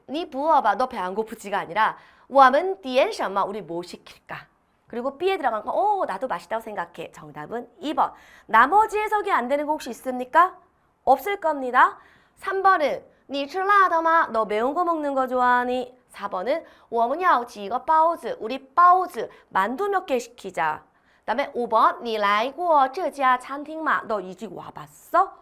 Speaker 1: 你不饿吧? 너 배 안 고프지가 아니라 我们点什么? 우리 뭐 시킬까? 그리고 B에 들어간 거, 나도 맛있다고 생각해. 정답은 2번. 나머지 해석이 안 되는 거 혹시 있습니까? 없을 겁니다. 3번은 你吃辣的吗? 너 매운 거 먹는 거 좋아하니? 4번은 我们要几个包子? 우리 包子 만두 몇 개 시키자. 그다음에 5번 你来过这家餐厅吗? 너 이 집 와봤어?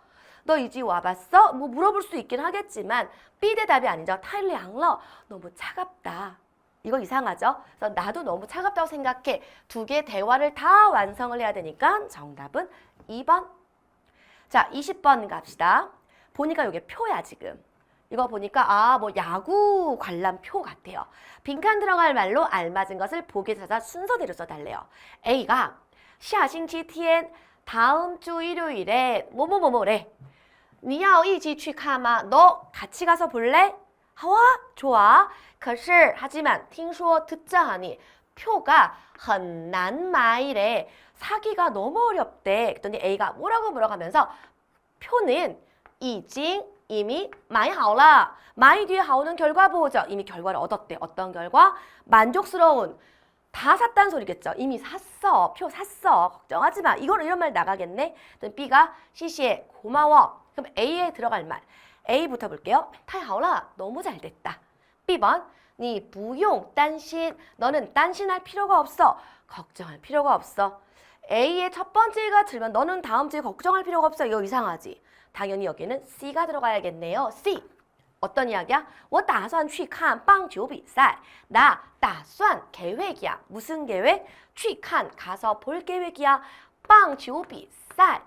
Speaker 1: 너 이 집 와봤어? 뭐 물어볼 수 있긴 하겠지만 B 대답이 아니죠. 太凉了. 너무 차갑다. 이거 이상하죠? 그래서 나도 너무 차갑다고 생각해. 두 개 대화를 다 완성을 해야 되니까 정답은 2번. 자, 20번 갑시다. 보니까 이게 표야 지금. 이거 보니까 뭐 야구 관람표 같아요. 빈칸 들어갈 말로 알맞은 것을 보기 찾아 순서대로 써달래요. A가 下星期天 다음 주 일요일에 뭐뭐뭐뭐래. 你要一起去看吗? 너 같이 가서 볼래? 와, 좋아. 可是 하지만 听说 듣자 하니 표가 很难买래. 사기가 너무 어렵대. 그랬더니 A가 뭐라고 물어가면서 표는 已经 이미 买好了. 买 뒤에 하오는 결과 보죠. 이미 결과를 얻었대. 어떤 결과? 만족스러운. 다 샀다는 소리겠죠. 이미 샀어. 표 샀어. 걱정하지 마. 이런 말 나가겠네. 그럼 B가 시시해. 고마워. 그럼 A에 들어갈 말. A부터 볼게요. 太好了. 너무 잘 됐다. B번 你不用担心. 너는担心할 필요가 없어. 걱정할 필요가 없어. A의 첫 번째가 틀면 너는 다음 주에 걱정할 필요가 없어. 이거 이상하지? 당연히 여기는 C가 들어가야겠네요. C. 어떤 이야기야? 我打算去看棒球比赛. 나 打算 계획이야. 무슨 계획? 去看 가서 볼 계획이야. 棒球比赛.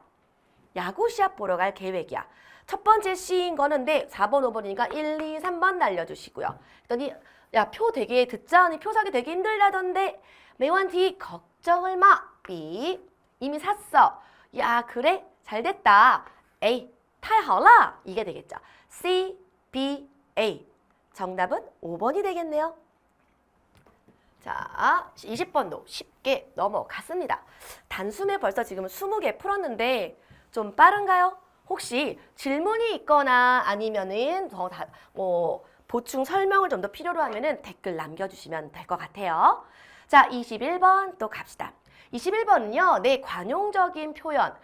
Speaker 1: 야구 시합 보러 갈 계획이야. 첫 번째 C인 거는 네, 4번, 5번이니까 1, 2, 3번 날려주시고요. 그랬더니 야, 표 되게 듣자니 표 사기 되게 힘들다던데. 매원티 걱정을 마. B. 이미 샀어. 야, 그래? 잘 됐다. A. 太好了. 이게 되겠죠. C, B, A. 정답은 5번이 되겠네요. 자, 20번도 쉽게 넘어갔습니다. 단숨에 벌써 지금 20개 풀었는데 좀 빠른가요? 혹시 질문이 있거나 아니면은 보충 설명을 좀 더 필요로 하면은 댓글 남겨주시면 될 것 같아요. 자, 21번 또 갑시다. 21번은요, 네, 관용적인 표현.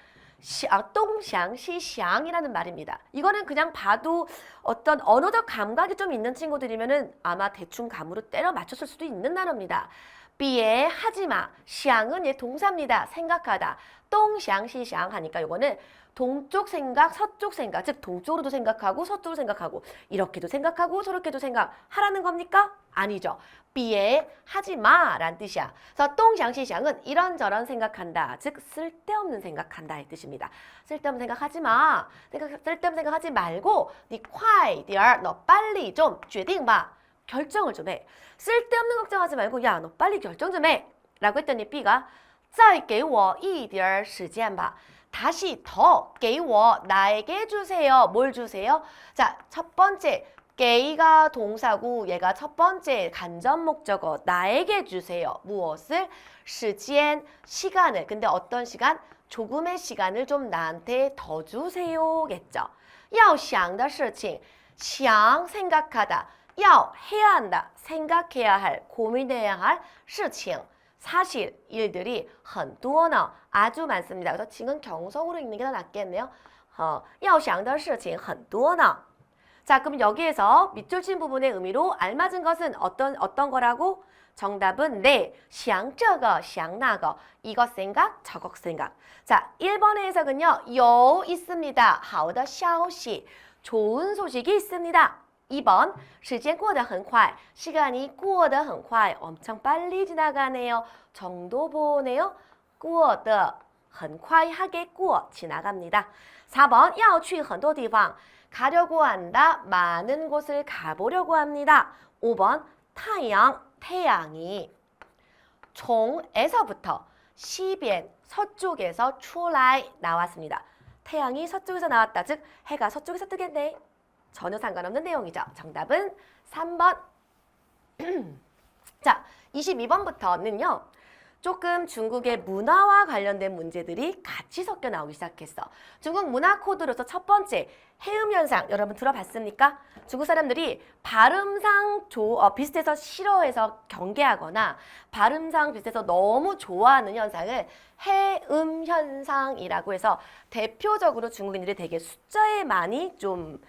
Speaker 1: 똥샹, 시샹이라는 말입니다. 이거는 그냥 봐도 어떤 언어적 감각이 좀 있는 친구들이면은 아마 대충 감으로 때려 맞췄을 수도 있는 단어입니다. B에 하지마, 샹은 얘 동사입니다. 생각하다. 똥샹, 시샹 하니까 이거는 동쪽 생각, 서쪽 생각, 즉 동쪽으로도 생각하고 서쪽으로 생각하고 이렇게도 생각하고 저렇게도 생각하라는 겁니까? 아니죠. B에 하지마라는 뜻이야. 그래서 똥샹시샹은 이런저런 생각한다. 즉 쓸데없는 생각한다의 뜻입니다. 쓸데없는 생각하지 마. 쓸데없는 생각하지 말고 니快点, 너 빨리 좀 决定吧. 결정을 좀 해. 쓸데없는 걱정하지 말고 야, 너 빨리 결정 좀 해. 라고 했더니 B가 再给我一点时间吧. 다시 더, 给我, 나에게 주세요. 뭘 주세요? 자, 첫 번째, 给가 동사고 얘가 첫 번째 간접 목적어, 나에게 주세요. 무엇을? 时间, 시간을. 근데 어떤 시간? 조금의 시간을 좀 나한테 더 주세요. 겠죠. 要想的事情, 想, 생각하다. 要, 해야 한다. 생각해야 할, 고민해야 할 事情. 사실 일들이 很多呢 아주 많습니다. 그래서 지금 경성으로 읽는 게 더 낫겠네요. 要想的事情很多呢. 자, 그럼 여기에서 밑줄 친 부분의 의미로 알맞은 것은 어떤 거라고? 정답은 네, 想这个,想那个. 이것 생각, 저것 생각. 자, 1번의 해석은요. 有 있습니다. 好的消息, 좋은 소식이 있습니다. 2번, 时间过得很快. 시간이 过得很快. 엄청 빨리 지나가네요. 정도 보네요. 过得很快하게 过 지나갑니다. 4번, 要去很多地方. 가려고 한다. 많은 곳을 가보려고 합니다. 5번, 太阳, 태양이 종에서부터 시변, 서쪽에서 出来 나왔습니다. 태양이 서쪽에서 나왔다. 즉 해가 서쪽에서 뜨겠네. 전혀 상관없는 내용이죠. 정답은 3번. 자, 22번부터는요. 조금 중국의 문화와 관련된 문제들이 같이 섞여 나오기 시작했어. 중국 문화 코드로서 첫 번째, 해음 현상. 여러분 들어봤습니까? 중국 사람들이 발음상 비슷해서 싫어해서 경계하거나 발음상 비슷해서 너무 좋아하는 현상을 해음 현상이라고 해서 대표적으로 중국인들이 되게 숫자에 많이 좀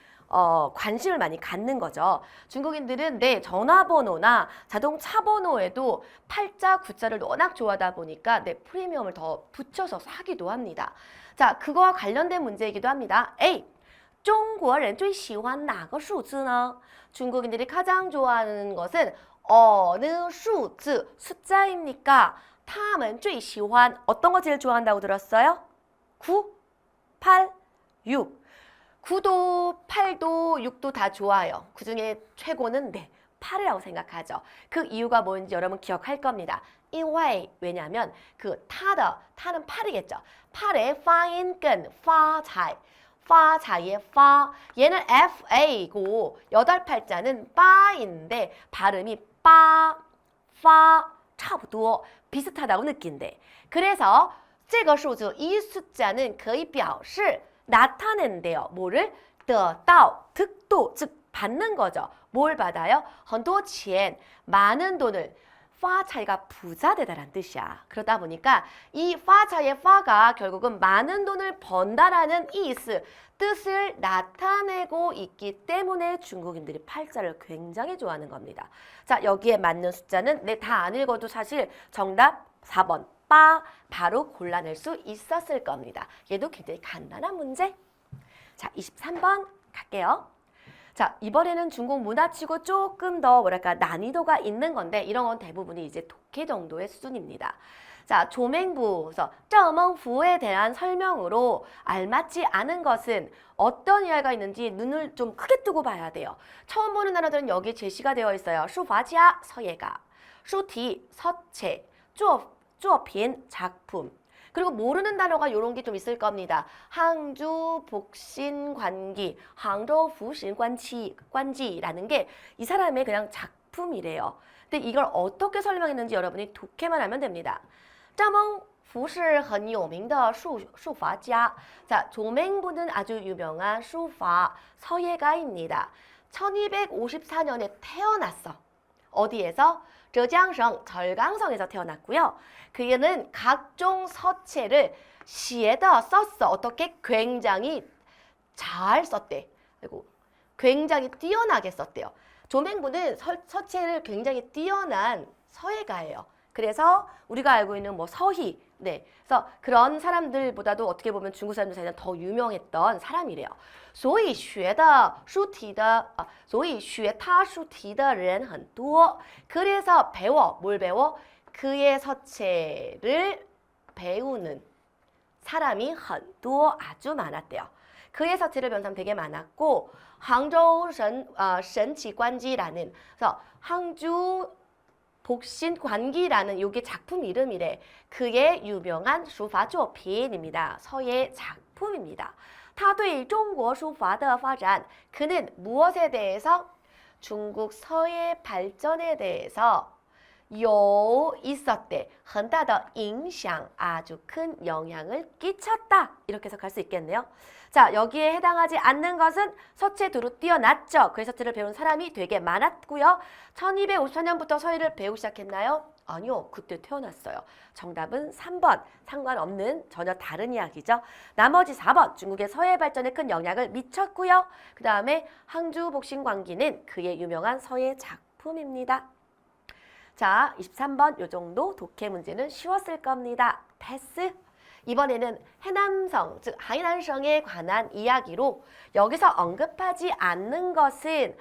Speaker 1: 관심을 많이 갖는 거죠. 중국인들은 내 전화번호나 자동차 번호에도 8자, 9자를 워낙 좋아하다 보니까 내 프리미엄을 더 붙여서 사기도 합니다. 자, 그거와 관련된 문제이기도 합니다. A. 中国人最喜欢哪个数字呢? 중국인들이 가장 좋아하는 것은 어느 수즈, 숫자입니까? 他们最喜欢 어떤 거 제일 좋아한다고 들었어요? 9, 8, 6. 9도, 8도, 6도 다 좋아요. 그 중에 최고는 네, 8이라고 생각하죠. 그 이유가 뭔지 여러분 기억할 겁니다. 因为 왜냐하면 그 타는 8이겠죠. 8의 파인근, 파차이, 파차이의 파, 얘는 FA고 8팔자는 빠인데 발음이 빠, 파, 差不多 비슷하다고 느낀대. 그래서 这个数字, 이 숫자는 可以表示 나타낸대요. 뭐를? 得到, 득도, 즉 받는 거죠. 뭘 받아요? 很多钱, 많은 돈을. 发财가 부자 되다라는 뜻이야. 그러다 보니까 이 发财의 发가 결국은 많은 돈을 번다라는 뜻을 나타내고 있기 때문에 중국인들이 8자를 굉장히 좋아하는 겁니다. 자, 여기에 맞는 숫자는 다 안 읽어도 사실 정답 4번 빠 바로 골라낼 수 있었을 겁니다. 얘도 굉장히 간단한 문제. 자, 23번 갈게요. 자, 이번에는 중국 문화치고 조금 더 뭐랄까 난이도가 있는 건데 이런 건 대부분이 이제 독해 정도의 수준입니다. 자, 조맹부, 그래서 쩌멍부에 대한 설명으로 알맞지 않은 것은 어떤 이야기가 있는지 눈을 좀 크게 뜨고 봐야 돼요. 처음 보는 단어들은 여기 제시가 되어 있어요. 수파자, 서예가, 수티, 서체, 쪼핀, 작품. 그리고 모르는 단어가 이런 게 좀 있을 겁니다. 항주 복신관기, 항저우 부신관지라는 게 이 사람의 그냥 작품이래요. 근데 이걸 어떻게 설명했는지 여러분이 독해만 하면 됩니다. 张孟福是很有名的书法家. 자, 조맹부는 아주 유명한 수파 서예가입니다. 1254년에 태어났어. 어디에서? 저장성, 절강성에서 태어났고요. 그는 각종 서체를 시에다 썼어. 어떻게? 굉장히 잘 썼대. 그리고 굉장히 뛰어나게 썼대요. 조맹부는 서체를 굉장히 뛰어난 서예가예요. 그래서 우리가 알고 있는 뭐 서희, 네, 그래서 그런 사람들보다도 어떻게 보면 중국 사람들 사이에 더 유명했던 사람이래요. 所以学他书体的人很多. 그래서 배워, 뭘 배워? 그의 서체를 배우는 사람이 很多 아주 많았대요. 그의 서체를 배운 사람 되게 많았고, 항저우神奇관지라는, 그래서 항주 복신관기라는 요게 작품 이름이래. 그의 유명한 수파作品입니다. 서예 작품입니다. 他对中国书法的发展, 그는 무엇에 대해서? 중국 서예 발전에 대해서 있었대. 很大的影响, 아주 큰 영향을 끼쳤다. 이렇게 해석할 수 있겠네요. 자, 여기에 해당하지 않는 것은 서체 두루 뛰어났죠. 그래서 서체를 배운 사람이 되게 많았고요. 1254년부터 서예를 배우기 시작했나요? 아니요, 그때 태어났어요. 정답은 3번, 상관없는 전혀 다른 이야기죠. 나머지 4번, 중국의 서예 발전에 큰 영향을 미쳤고요. 그 다음에 항주 복신관기는 그의 유명한 서예 작품입니다. 자, 23번 요 정도 독해 문제는 쉬웠을 겁니다. 패스. 이번에는 해남성, 즉 하이난성에 관한 이야기로 여기서 언급되지 않는 것은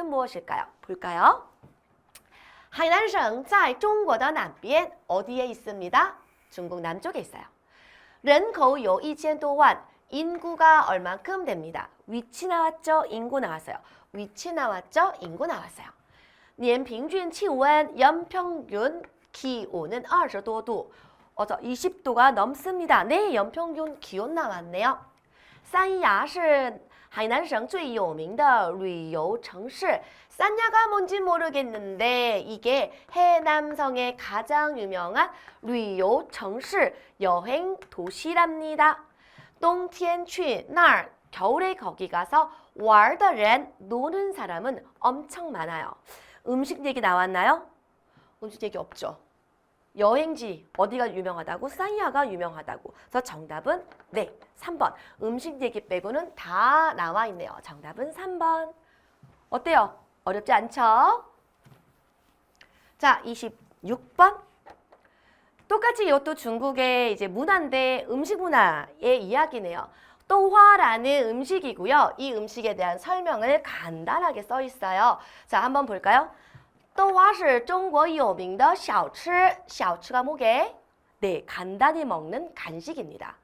Speaker 1: 무엇일까요? 볼까요? 하이난성 在中国的南边 어디에 있습니다? 중국 남쪽에 있어요. 人口有1000多万, 인구가 얼만큼 됩니다. 위치 나왔죠? 인구 나왔어요. 위치 나왔죠? 인구 나왔어요. 年平均气温 연평균 기온은 20多度. 20도가 넘습니다. 네, 연평균 기온 나왔네요. 三亚是海南省最有名的旅游城市. 산야가 뭔지 모르겠는데 이게 해남성의 가장 유명한 旅游城市 여행 도시랍니다. 冬天去那儿, 겨울에 거기 가서 玩的人, 노는 사람은 엄청 많아요. 음식 얘기 나왔나요? 음식 얘기 없죠. 여행지 어디가 유명하다고? 산야가 유명하다고. 그래서 정답은 네, 3번. 음식 얘기 빼고는 다 나와 있네요. 정답은 3번. 어때요? 어렵지 않죠? 자, 26번. 똑같이 이것도 중국의 이제 문화인데 음식 문화의 이야기네요. 또화라는 음식이고요. 이 음식에 대한 설명을 간단하게 써 있어요. 자, 한번 볼까요? 豆花是中国有名的小吃. 小吃가 뭐게? 네, 간단히 먹는 간식입니다.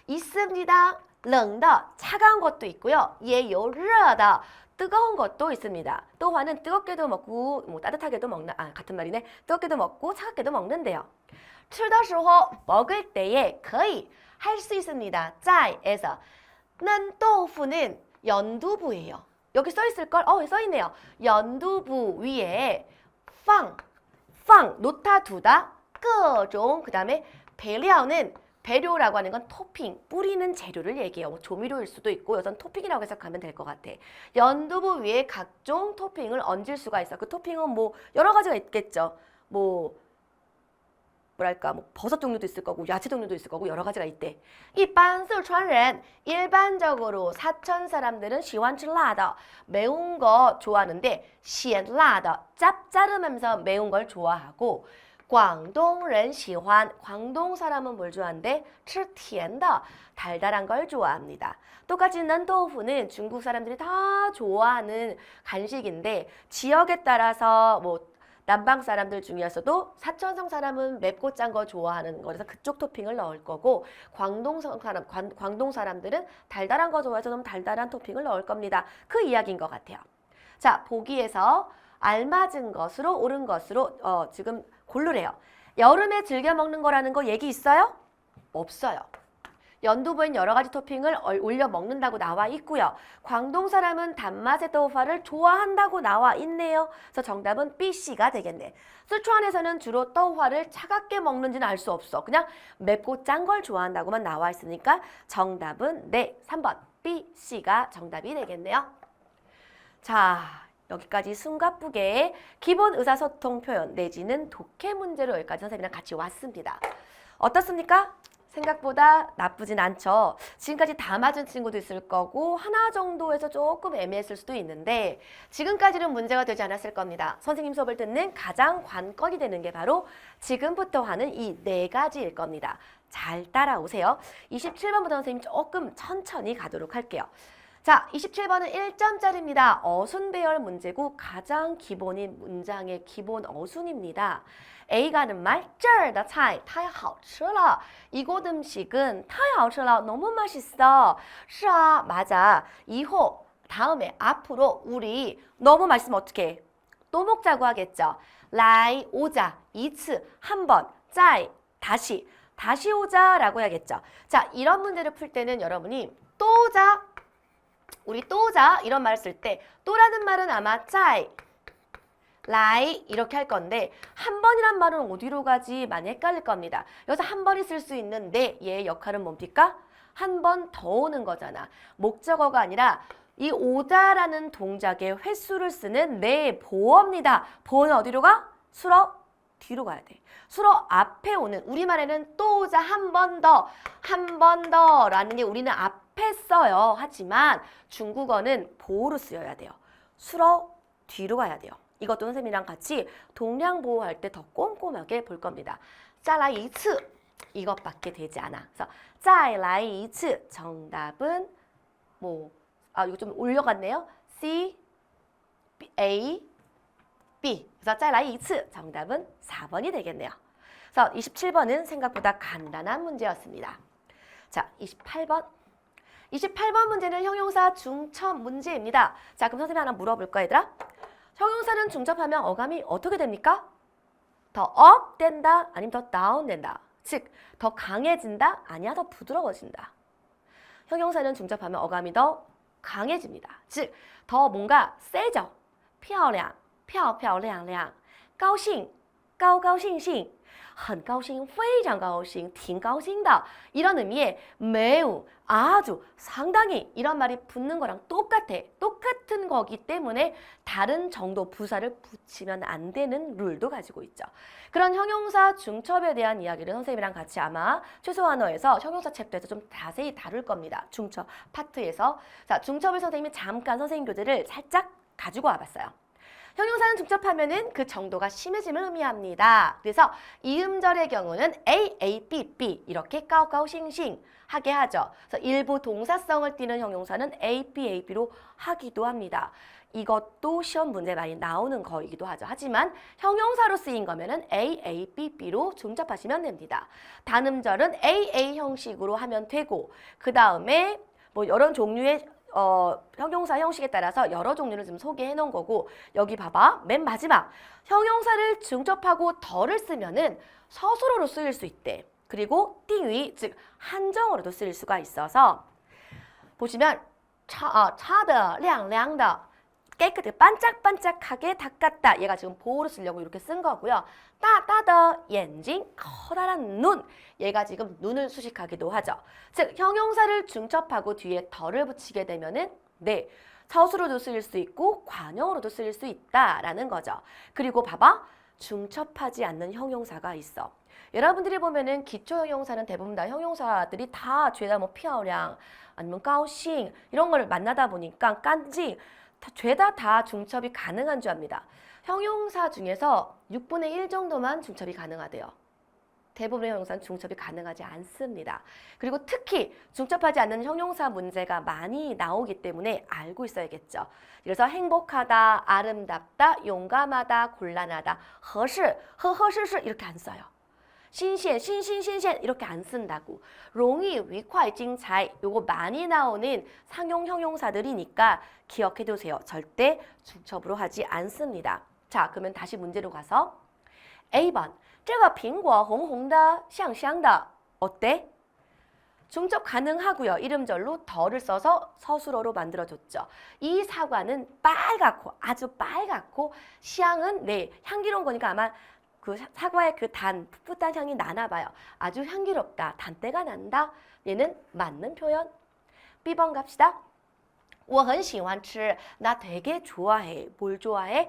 Speaker 1: 있습니다. 冷的, 차가운 것도 있고요. 也有热的, 뜨거운 것도 있습니다. 또화는 뜨겁게도 먹고 뭐 따뜻하게도 먹는, 같은 말이네. 뜨겁게도 먹고 차갑게도 먹는데요. 吃的时候, 먹을 때에 可以, 할 수 있습니다. 在에서. 는豆腐는 연두부예요. 여기 써 있을걸? 써 있네요. 연두부 위에 放, 놓다 두다, 各种, 그 다음에 배料는, 배료라고 하는 건 토핑, 뿌리는 재료를 얘기해요. 뭐 조미료일 수도 있고 여기선 토핑이라고 해석하면 될 것 같아. 연두부 위에 각종 토핑을 얹을 수가 있어. 그 토핑은 뭐 여러 가지가 있겠죠. 뭐랄까, 뭐 버섯 종류도 있을 거고 야채 종류도 있을 거고 여러 가지가 있대. 一般四川人, 일반적으로 사천 사람들은 喜欢吃辣的, 매운 거 좋아하는데 咸辣的, 짭짤하면서 매운 걸 좋아하고 광동人 喜欢 광동 사람은 뭘 좋아한대? 吃甜的 달달한 걸 좋아합니다. 똑같이 난도우프는 중국 사람들이 다 좋아하는 간식인데 지역에 따라서 뭐 남방 사람들 중에서도 사천성 사람은 맵고 짠 거 좋아하는 거라서 그쪽 토핑을 넣을 거고 광동 사람들은 달달한 거 좋아해서 좀 달달한 토핑을 넣을 겁니다. 그 이야기인 것 같아요. 자, 보기에서 알맞은 것으로 옳은 것으로 지금 고르래요. 여름에 즐겨 먹는 거라는 거 얘기 있어요? 없어요. 연두부엔 여러 가지 토핑을 올려 먹는다고 나와 있고요. 광동 사람은 단맛의 떡파를 좋아한다고 나와 있네요. 그래서 정답은 B씨가 되겠네. 쓰촨에서는 주로 떡화를 차갑게 먹는지는 알 수 없어. 그냥 맵고 짠 걸 좋아한다고만 나와 있으니까 정답은 네, 3번 B씨가 정답이 되겠네요. 자, 여기까지 숨가쁘게 기본 의사소통 표현 내지는 독해 문제로 여기까지 선생님이랑 같이 왔습니다. 어떻습니까? 생각보다 나쁘진 않죠. 지금까지 다 맞은 친구도 있을 거고 하나 정도에서 조금 애매했을 수도 있는데 지금까지는 문제가 되지 않았을 겁니다. 선생님 수업을 듣는 가장 관건이 되는 게 바로 지금부터 하는 이 네 가지일 겁니다. 잘 따라오세요. 27번부터 선생님 조금 천천히 가도록 할게요. 자, 27번은 1점짜리입니다. 어순 배열 문제고 가장 기본인 문장의 기본 어순입니다. A가 하는 말, 这儿的菜太好吃了. 이곳 음식은 太好吃了. 너무 맛있어. 是啊, 맞아. 이호, 다음에, 앞으로 우리 너무 맛있으면 어떻게 해? 또 먹자고 하겠죠. 来, 오자, 2次, 한 번, 再, 다시, 다시 오자라고 해야겠죠. 자, 이런 문제를 풀 때는 여러분이 또 오자, 우리 또 오자 이런 말을 쓸 때 또라는 말은 아마 再, 来 이렇게 할 건데 한 번이란 말은 어디로 가지 많이 헷갈릴 겁니다. 여기서 한 번이 쓸 수 있는 네, 얘의 역할은 뭡니까? 한 번 더 오는 거잖아. 목적어가 아니라 이 오다라는 동작의 횟수를 쓰는 네 보어입니다. 보어는 어디로 가? 수로 뒤로 가야 돼. 수로 앞에 오는 우리말에는 또 오자 한 번 더, 한 번 더라는 게 우리는 앞에 써요. 하지만 중국어는 보어로 쓰여야 돼요. 수로 뒤로 가야 돼요. 이것도 선생님이랑 같이 동량 보호할 때 더 꼼꼼하게 볼 겁니다. 再来一次 이것밖에 되지 않아. 그래서 再来一次 정답은 이거 좀 올려갔네요. C, A, B. 그래서 再来一次 정답은 4번이 되겠네요. 그래서 27번은 생각보다 간단한 문제였습니다. 자, 28번. 28번 문제는 형용사 중첩 문제입니다. 자, 그럼 선생님 하나 물어볼까 얘들아? 형용사는 중첩하면 어감이 어떻게 됩니까? 더 up 된다 아니면 더 down 된다. 즉, 더 강해진다 아니야 더 부드러워진다. 형용사는 중첩하면 어감이 더 강해집니다. 즉, 더 뭔가 세죠. 漂亮,漂漂亮亮. 高兴,高高兴兴. 很高兴,非常高兴,挺高兴的. 이런 의미의 매우, 아주, 상당히 이런 말이 붙는 거랑 똑같아. 똑같은 거기 때문에 다른 정도 부사를 붙이면 안 되는 룰도 가지고 있죠. 그런 형용사 중첩에 대한 이야기를 선생님이랑 같이 아마 최소한어에서 형용사 챕터에서 좀 자세히 다룰 겁니다. 중첩 파트에서. 자, 중첩을 선생님이 잠깐 선생님 교재를 살짝 가지고 와봤어요. 형용사는 중첩하면은 그 정도가 심해짐을 의미합니다. 그래서 이음절의 경우는 A, A, B, B 이렇게 까오까오싱싱 하게 하죠. 그래서 일부 동사성을 띠는 형용사는 A, B, A, B로 하기도 합니다. 이것도 시험 문제 많이 나오는 거이기도 하죠. 하지만 형용사로 쓰인 거면은 A, A, B, B로 중첩하시면 됩니다. 단음절은 A, A 형식으로 하면 되고 그 다음에 뭐 여러 종류의 형용사 형식에 따라서 여러 종류를 좀 소개해 놓은 거고 여기 봐봐 맨 마지막 형용사를 중첩하고 더를 쓰면은 서술어로 쓰일 수 있대. 그리고 띵위 즉 한정어로도 쓰일 수가 있어서 보시면 차的亮亮的 깨끗하게 반짝반짝하게 닦았다. 얘가 지금 보호로 쓰려고 이렇게 쓴 거고요. 따따더眼睛 커다란 눈. 얘가 지금 눈을 수식하기도 하죠. 즉 형용사를 중첩하고 뒤에 덜을 붙이게 되면은 네, 서술어도 쓰일 수 있고 관형어로도 쓰일 수 있다라는 거죠. 그리고 봐봐. 중첩하지 않는 형용사가 있어. 여러분들이 보면은 기초 형용사는 대부분 다 형용사들이 다 죄다 뭐 漂亮 아니면 高兴 이런 걸 만나다 보니까 깐지 죄다 다 중첩이 가능한 줄 압니다. 형용사 중에서 6분의 1 정도만 중첩이 가능하대요. 대부분의 형용사는 중첩이 가능하지 않습니다. 그리고 특히 중첩하지 않는 형용사 문제가 많이 나오기 때문에 알고 있어야겠죠. 그래서 행복하다, 아름답다, 용감하다, 곤란하다, 合适, 合适是 이렇게 안 써요. 신鲜, 신신 이렇게 안 쓴다고. 容易, 愉快, 精彩 요거 많이 나오는 상용 형용사들이니까 기억해두세요. 절대 중첩으로 하지 않습니다. 자, 그러면 다시 문제로 가서 A번 这个苹果红红的香香的 어때? 중첩 가능하고요. 이름절로 더를 써서 서술어로 만들어줬죠. 이 사과는 빨갛고 아주 빨갛고 향은 네 향기로운 거니까 아마 그 사과의 그 풋풋한 향이 나나 봐요. 아주 향기롭다. 단때가 난다. 얘는 맞는 표현. B번 갑시다. 我很喜欢吃. 나 되게 좋아해. 뭘 좋아해?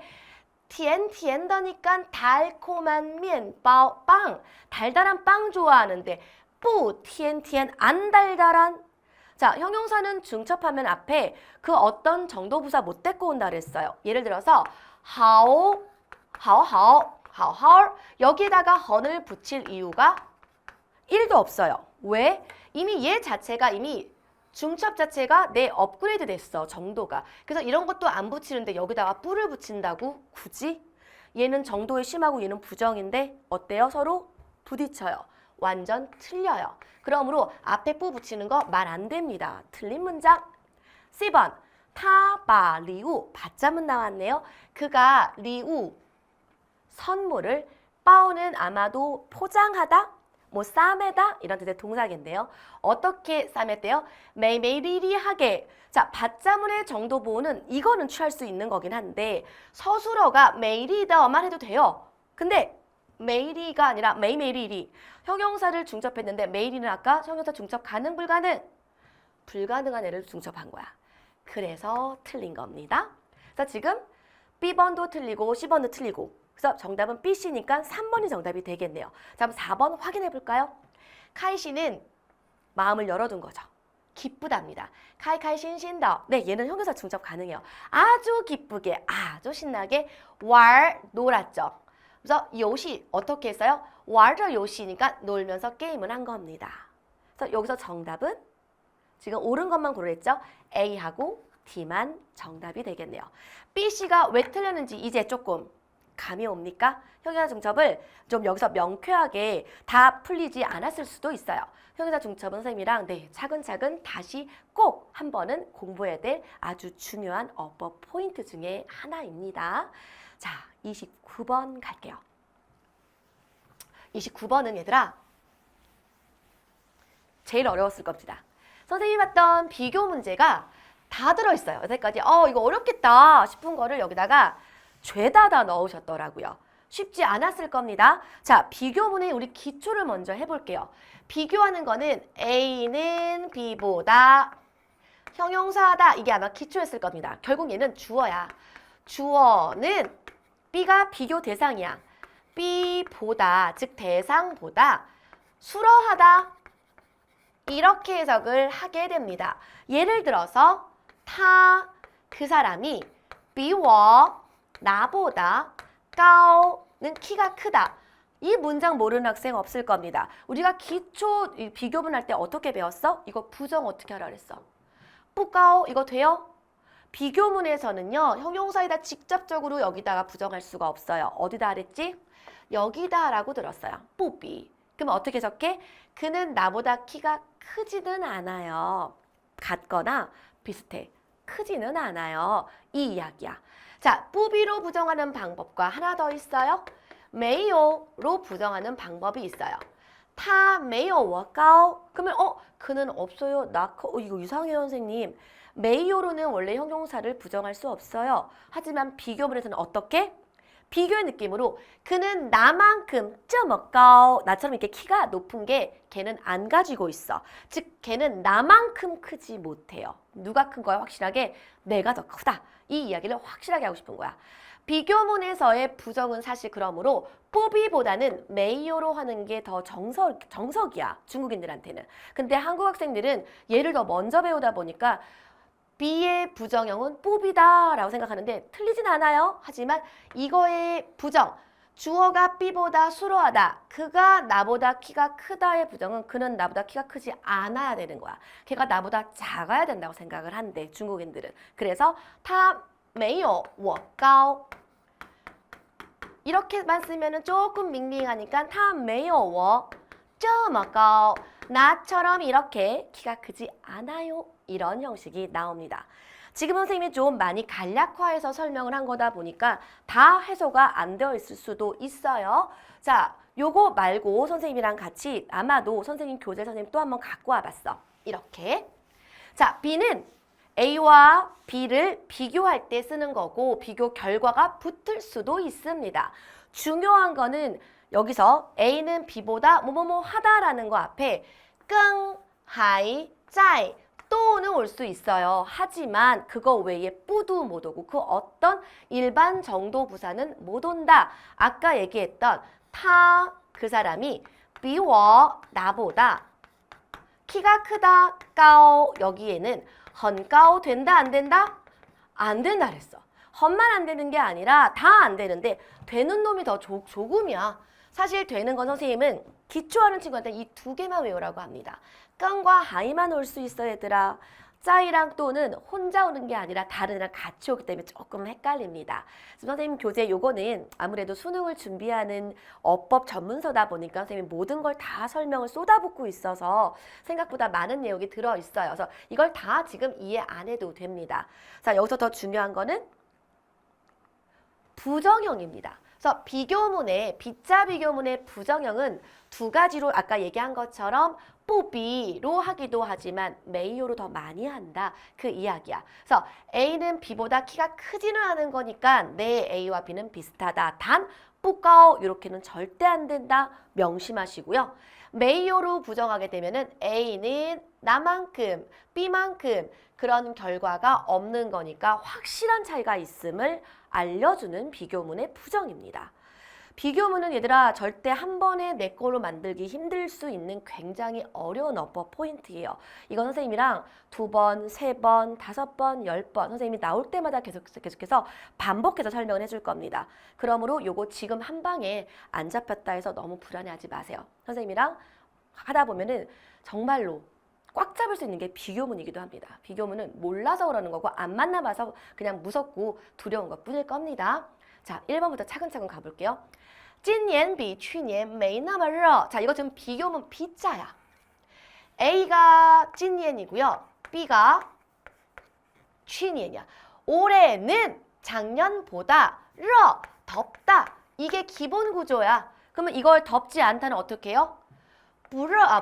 Speaker 1: 甜甜的니까 달콤한 面包, 빵. 달달한 빵 좋아하는데 不甜甜, 안 달달한. 자, 형용사는 중첩하면 앞에 그 어떤 정도부사 못 데리고 온다 그랬어요. 예를 들어서 好, 好好 여기다가 헌을 붙일 이유가 1도 없어요. 왜? 이미 얘 자체가 이미 중첩 자체가 내 업그레이드 됐어. 정도가. 그래서 이런 것도 안 붙이는데 여기다가 뿔을 붙인다고? 굳이? 얘는 정도에 심하고 얘는 부정인데 어때요? 서로 부딪혀요. 완전 틀려요. 그러므로 앞에 뿌 붙이는 거 말 안 됩니다. 틀린 문장. C번 他把礼物 받자문 나왔네요. 그가 리우 선물을 빠오는 아마도 포장하다, 뭐 싸매다 이런 뜻의 동사인데요. 어떻게 싸맸대요? 매일매일하게. 자, 받자문의 정도 보호는 이거는 취할 수 있는 거긴 한데 서술어가 매일이다만 해도 돼요. 근데 매일이가 아니라 매일매일이 형용사를 중첩했는데 매일이는 아까 형용사 중첩 가능 불가능? 불가능한 애를 중첩한 거야. 그래서 틀린 겁니다. 그래서 지금 B번도 틀리고 C번도 틀리고 그래서 정답은 B, C니까 3번이 정답이 되겠네요. 자, 그럼 4번 확인해 볼까요? 카이 씨는 마음을 열어둔 거죠. 기쁘답니다. 카이카이 신신더. 네, 얘는 형용사 중첩 가능해요. 아주 기쁘게, 아주 신나게 왈 놀았죠. 그래서 요시 어떻게 했어요? 왈저 요시니까 놀면서 게임을 한 겁니다. 그래서 여기서 정답은 지금 옳은 것만 고르랬죠? A하고 D만 정답이 되겠네요. B, C가 왜 틀렸는지 이제 조금 감이 옵니까? 형용사 중첩을 좀 여기서 명쾌하게 다 풀리지 않았을 수도 있어요. 형용사 중첩은 선생님이랑 네, 차근차근 다시 꼭 한 번은 공부해야 될 아주 중요한 어법 포인트 중에 하나입니다. 자, 29번 갈게요. 29번은 얘들아 제일 어려웠을 겁니다. 선생님이 봤던 비교 문제가 다 들어있어요. 여태까지 이거 어렵겠다 싶은 거를 여기다가 죄다 다 넣으셨더라고요. 쉽지 않았을 겁니다. 자, 비교문의 우리 기초를 먼저 해볼게요. 비교하는 거는 A는 B보다 형용사다. 이게 아마 기초였을 겁니다. 결국 얘는 주어야. 주어는 B가 비교 대상이야. B보다, 즉 대상보다 수러하다. 이렇게 해석을 하게 됩니다. 예를 들어서 그 사람이 比我 나보다 高는 키가 크다. 이 문장 모르는 학생 없을 겁니다. 우리가 기초 비교문 할 때 어떻게 배웠어? 이거 부정 어떻게 하라 그랬어? 不高 이거 돼요? 비교문에서는요. 형용사에다 직접적으로 여기다가 부정할 수가 없어요. 어디다 하랬지? 여기다 라고 들었어요. 不比 그럼 어떻게 해석해? 그는 나보다 키가 크지는 않아요. 같거나 비슷해. 크지는 않아요. 이 이야기야. 자, 뿌비로 부정하는 방법과 하나 더 있어요. 没有로 부정하는 방법이 있어요. 他没有我高 그러면 그는 없어요. 나 커. 이거 이상해요, 선생님. 没有로는 원래 형용사를 부정할 수 없어요. 하지만 비교문에서는 어떻게? 비교의 느낌으로 그는 나만큼 这么高 나처럼 이렇게 키가 높은 게 걔는 안 가지고 있어. 즉 걔는 나만큼 크지 못해요. 누가 큰 거야? 확실하게 내가 더 크다. 이 이야기를 확실하게 하고 싶은 거야. 비교문에서의 부정은 사실 그러므로 뽀비보다는 메이오로 하는 게 더 정석이야. 중국인들한테는. 근데 한국 학생들은 얘를 더 먼저 배우다 보니까 B의 부정형은 뽀비다 라고 생각하는데 틀리진 않아요. 하지만 이거의 부정, 주어가 B보다 수로하다. 그가 나보다 키가 크다의 부정은 그는 나보다 키가 크지 않아야 되는 거야. 걔가 나보다 작아야 된다고 생각을 한대, 중국인들은. 그래서 他没有我高 이렇게만 쓰면은 조금 밍밍하니까 他没有我这么高 나처럼 이렇게 키가 크지 않아요. 이런 형식이 나옵니다. 지금 선생님이 좀 많이 간략화해서 설명을 한 거다 보니까 다 해소가 안 되어 있을 수도 있어요. 자, 요거 말고 선생님이랑 같이 아마도 선생님 교재 선생님 또 한번 갖고 와봤어. 이렇게. 자, B는 A와 B를 비교할 때 쓰는 거고 비교 결과가 붙을 수도 있습니다. 중요한 거는 여기서 A는 B보다 뭐뭐뭐 하다라는 거 앞에 끙, 하이, 짜이 또는 올 수 있어요. 하지만 그거 외에 뿌도 못 오고 그 어떤 일반 정도 부사는 못 온다. 아까 얘기했던 타, 그 사람이 비워, 나보다 키가 크다, 까오 여기에는 헌까오 된다 안 된다? 안 된다 그랬어. 헌만 안 되는 게 아니라 다 안 되는데 되는 놈이 더 조금이야. 사실 되는 건 선생님은 기초하는 친구한테 이 두 개만 외우라고 합니다. 깡과 하이만 올 수 있어 얘들아. 짜이랑 또는 혼자 오는 게 아니라 다른 애랑 같이 오기 때문에 조금 헷갈립니다. 선생님 교재 요거는 아무래도 수능을 준비하는 어법 전문서다 보니까 선생님이 모든 걸 다 설명을 쏟아붓고 있어서 생각보다 많은 내용이 들어있어요. 그래서 이걸 다 지금 이해 안 해도 됩니다. 자, 여기서 더 중요한 거는 부정형입니다. 그래서 비교문의 B자 비교문의 부정형은 두 가지로 아까 얘기한 것처럼 뽀비로 하기도 하지만 메이오로 더 많이 한다. 그 이야기야. 그래서 A는 B보다 키가 크지는 않은 거니까 내 A와 B는 비슷하다. 단 뿌까오 이렇게는 절대 안 된다. 명심하시고요. 메이오로 부정하게 되면은 A는 나만큼, B만큼 그런 결과가 없는 거니까 확실한 차이가 있음을 알려주는 비교문의 부정입니다. 비교문은 얘들아 절대 한 번에 내 거로 만들기 힘들 수 있는 굉장히 어려운 어법 포인트예요. 이건 선생님이랑 2번, 3번, 5번, 10번 선생님이 나올 때마다 계속해서 반복해서 설명을 해줄 겁니다. 그러므로 요거 지금 한 방에 안 잡혔다 해서 너무 불안해하지 마세요. 선생님이랑 하다 보면은 정말로 꽉 잡을 수 있는 게 비교문이기도 합니다. 비교문은 몰라서 그러는 거고 안 만나봐서 그냥 무섭고 두려운 것 뿐일 겁니다. 자, 1번부터 차근차근 가볼게요. 今年比去年没那么热. 자, 이거 지금 비교문 B자야. A가 今年이고요. B가 去年이야. 올해는 작년보다 热, 덥다. 이게 기본 구조야. 그러면 이걸 덥지 않다는 어떻게 해요?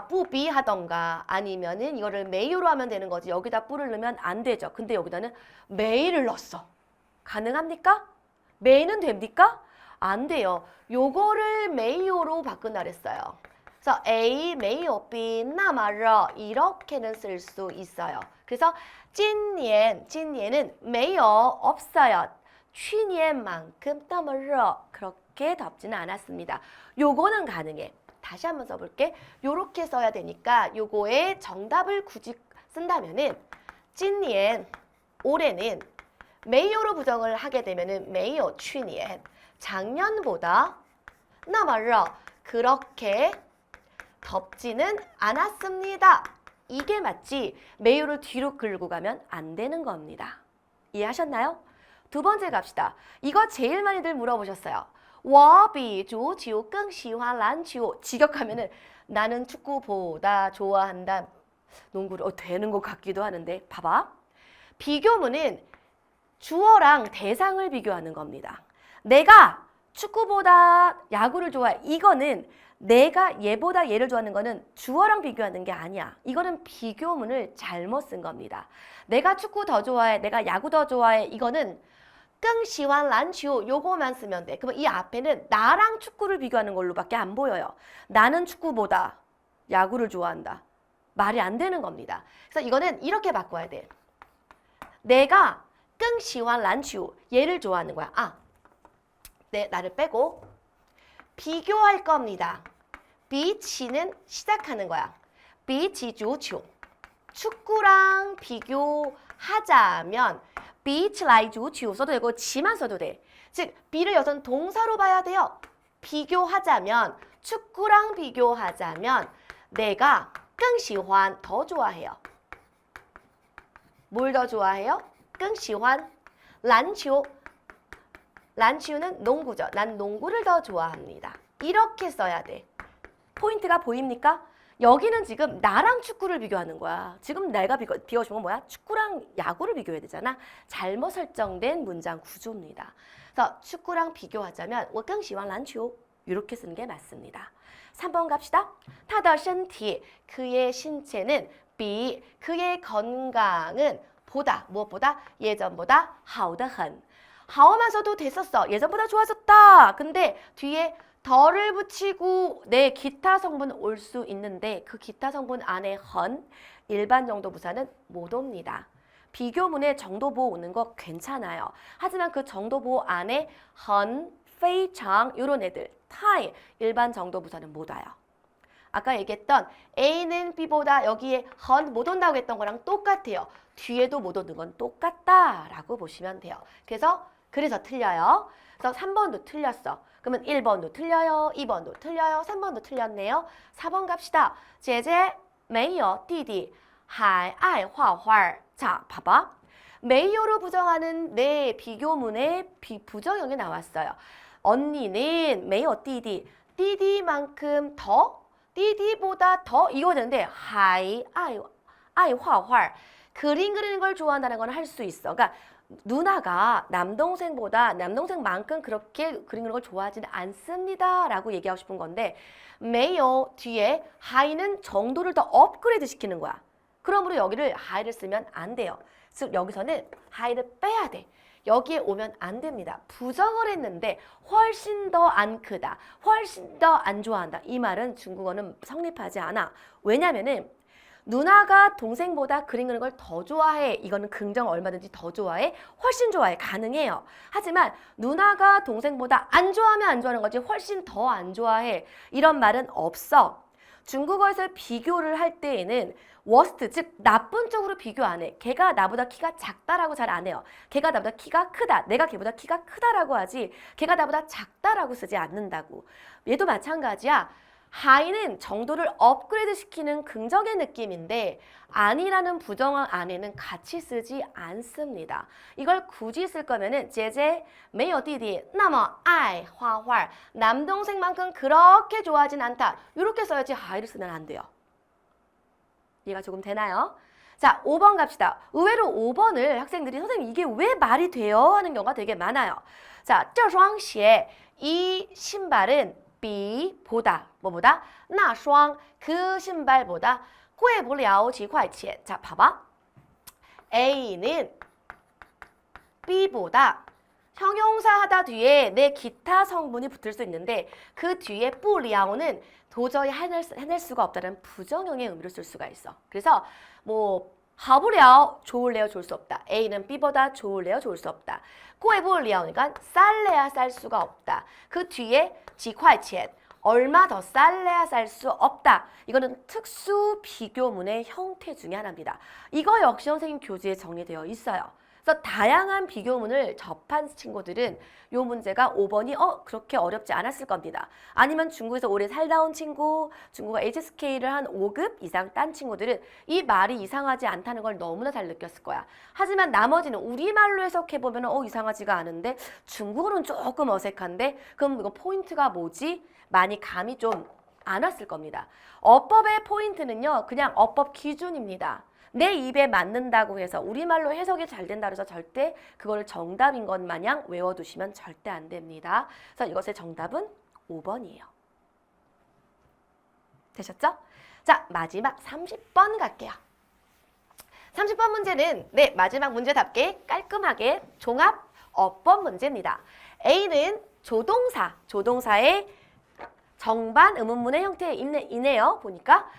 Speaker 1: 뿌비 하던가 아니면은 이거를 메이로 하면 되는 거지. 여기다 뿌를 넣으면 안 되죠. 근데 여기다는 메이를 넣었어. 가능합니까? 메이는 됩니까? 안 돼요. 요거를 메이오로 바꾼다 그랬어요. 그래서 A, 메이오, B, 나마러 이렇게는 쓸 수 있어요. 그래서 今年은 메이오 없어요. 去年만큼 那么热 그렇게 덥지는 않았습니다. 요거는 가능해. 다시 한번 써볼게. 요렇게 써야 되니까 요거의 정답을 굳이 쓴다면은 今年 올해는 메이오로 부정을 하게 되면은 메이오 去年 작년보다 那么热 그렇게 덥지는 않았습니다. 이게 맞지 메이오를 뒤로 끌고 가면 안 되는 겁니다. 이해하셨나요? 두 번째 갑시다. 이거 제일 많이들 물어보셨어요. 我比足球更喜欢篮球. 직역하면은 나는 축구보다 좋아한다. 농구를 되는 것 같기도 하는데 봐봐. 비교문은 주어랑 대상을 비교하는 겁니다. 내가 축구보다 야구를 좋아해. 이거는 내가 얘보다 얘를 좋아하는 거는 주어랑 비교하는 게 아니야. 이거는 비교문을 잘못 쓴 겁니다. 내가 축구 더 좋아해. 내가 야구 더 좋아해. 이거는 更喜欢篮球 요거만 쓰면 돼. 그러면 이 앞에는 나랑 축구를 비교하는 걸로밖에 안 보여요. 나는 축구보다 야구를 좋아한다. 말이 안 되는 겁니다. 그래서 이거는 이렇게 바꿔야 돼. 내가 更喜欢篮球 얘를 좋아하는 거야. 나를 빼고 비교할 겁니다. 비치는 시작하는 거야. 비치足球 축구랑 비교하자면 比起来足球 써도 되고 지만 써도 돼. 즉 비를 여기서는 동사로 봐야 돼요. 비교하자면 축구랑 비교하자면 내가 更喜欢 더 좋아해요. 뭘 더 좋아해요? 更喜欢 篮球. 란치우는 농구죠. 난 농구를 더 좋아합니다. 이렇게 써야 돼. 포인트가 보입니까? 여기는 지금 나랑 축구를 비교하는 거야. 지금 내가 비교해준 건 뭐야? 축구랑 야구를 비교해야 되잖아. 잘못 설정된 문장 구조입니다. 그래서 축구랑 비교하자면 我更喜欢篮球 이렇게 쓰는 게 맞습니다. 3번 갑시다. 他的身体 그의 신체는 比 그의 건강은 보다 무엇보다 예전보다 好得很 하오면서도 됐었어. 예전보다 좋아졌다. 근데 뒤에 덜을 붙이고 내 기타 성분 올 수 있는데 그 기타 성분 안에 헌 일반 정도 부사는 못 옵니다. 비교문에 정도보호 오는 거 괜찮아요. 하지만 그 정도보호 안에 헌, 非常 이런 애들 타이 일반 정도 부사는 못 와요. 아까 얘기했던 A는 B보다 여기에 헌 못 온다고 했던 거랑 똑같아요. 뒤에도 못 오는 건 똑같다라고 보시면 돼요. 그래서 틀려요. 그래서 3번도 틀렸어. 그러면 1번도 틀려요. 2번도 틀려요. 3번도 틀렸네요. 4번 갑시다. 姐姐没有弟弟还爱画画. 자, 봐봐. 没有로 부정하는 내 비교문에 부정형이 나왔어요. 언니는 没有弟弟. 띠디만큼 더, 띠디보다 더 이거 되는데 还爱画画. 그림 그리는 걸 좋아한다는 건 할 수 있어. 그러니까 누나가 남동생만큼 그렇게 그림 그리는 걸 좋아하지는 않습니다 라고 얘기하고 싶은 건데 没有 뒤에 하이는 정도를 더 업그레이드 시키는 거야. 그러므로 여기를 하이를 쓰면 안 돼요. 즉 여기서는 하이를 빼야 돼. 여기에 오면 안 됩니다. 부정을 했는데 훨씬 더 안 크다, 훨씬 더 안 좋아한다. 이 말은 중국어는 성립하지 않아. 왜냐면은 누나가 동생보다 그림 그리는 걸 더 좋아해. 이거는 긍정 얼마든지 더 좋아해. 훨씬 좋아해. 가능해요. 하지만 누나가 동생보다 안 좋아하면 안 좋아하는 거지 훨씬 더 안 좋아해. 이런 말은 없어. 중국어에서 비교를 할 때에는 워스트, 즉 나쁜 쪽으로 비교 안 해. 걔가 나보다 키가 작다라고 잘 안 해요. 걔가 나보다 키가 크다. 내가 걔보다 키가 크다라고 하지. 걔가 나보다 작다라고 쓰지 않는다고. 얘도 마찬가지야. 하이는 정도를 업그레이드 시키는 긍정의 느낌인데 아니라는 부정어 안에는 같이 쓰지 않습니다. 이걸 굳이 쓸 거면은 姐姐没有弟弟那么爱画画. 남동생만큼 그렇게 좋아하진 않다. 이렇게 써야지 하이를 쓰면 안 돼요. 이해가 조금 되나요? 자, 5번 갑시다. 의외로 5번을 학생들이 선생님 이게 왜 말이 돼요? 하는 경우가 되게 많아요. 자, 这双鞋 이 신발은 比 보다 뭐보다 那双 그 신발보다 贵不了几块钱. 자, 봐봐. A는 B보다 형용사 하다 뒤에 내 기타 성분이 붙을 수 있는데 그 뒤에 不了는 도저히 해낼 수가 없다는 부정형의 의미로 쓸 수가 있어. 그래서 뭐 好不了 좋을래요 좋을 수 없다. A는 B보다 좋을래요 좋을 수 없다. 贵不了 그러니까 쌀래야 쌀 수가 없다. 그 뒤에 几块钱 얼마 더 쌀래야 쌀 수 없다. 이거는 특수 비교문의 형태 중에 하나입니다. 이거 역시 선생님 교재에 정리되어 있어요. 그래서 다양한 비교문을 접한 친구들은 이 문제가 5번이 그렇게 어렵지 않았을 겁니다. 아니면 중국에서 오래 살다 온 친구, 중국어 HSK를 한 5급 이상 딴 친구들은 이 말이 이상하지 않다는 걸 너무나 잘 느꼈을 거야. 하지만 나머지는 우리말로 해석해보면 이상하지가 않은데 중국어는 조금 어색한데 그럼 이거 포인트가 뭐지? 많이 감이 좀 안 왔을 겁니다. 어법의 포인트는요. 그냥 어법 기준입니다. 내 입에 맞는다고 해서 우리말로 해석이 잘 된다고 해서 절대 그거를 정답인 것 마냥 외워두시면 절대 안 됩니다. 그래서 이것의 정답은 5번이에요. 되셨죠? 자, 마지막 30번 갈게요. 30번 문제는 마지막 문제답게 깔끔하게 종합 어법 문제입니다. A는 조동사의 정반 의문문의 형태에 있네요. 보니까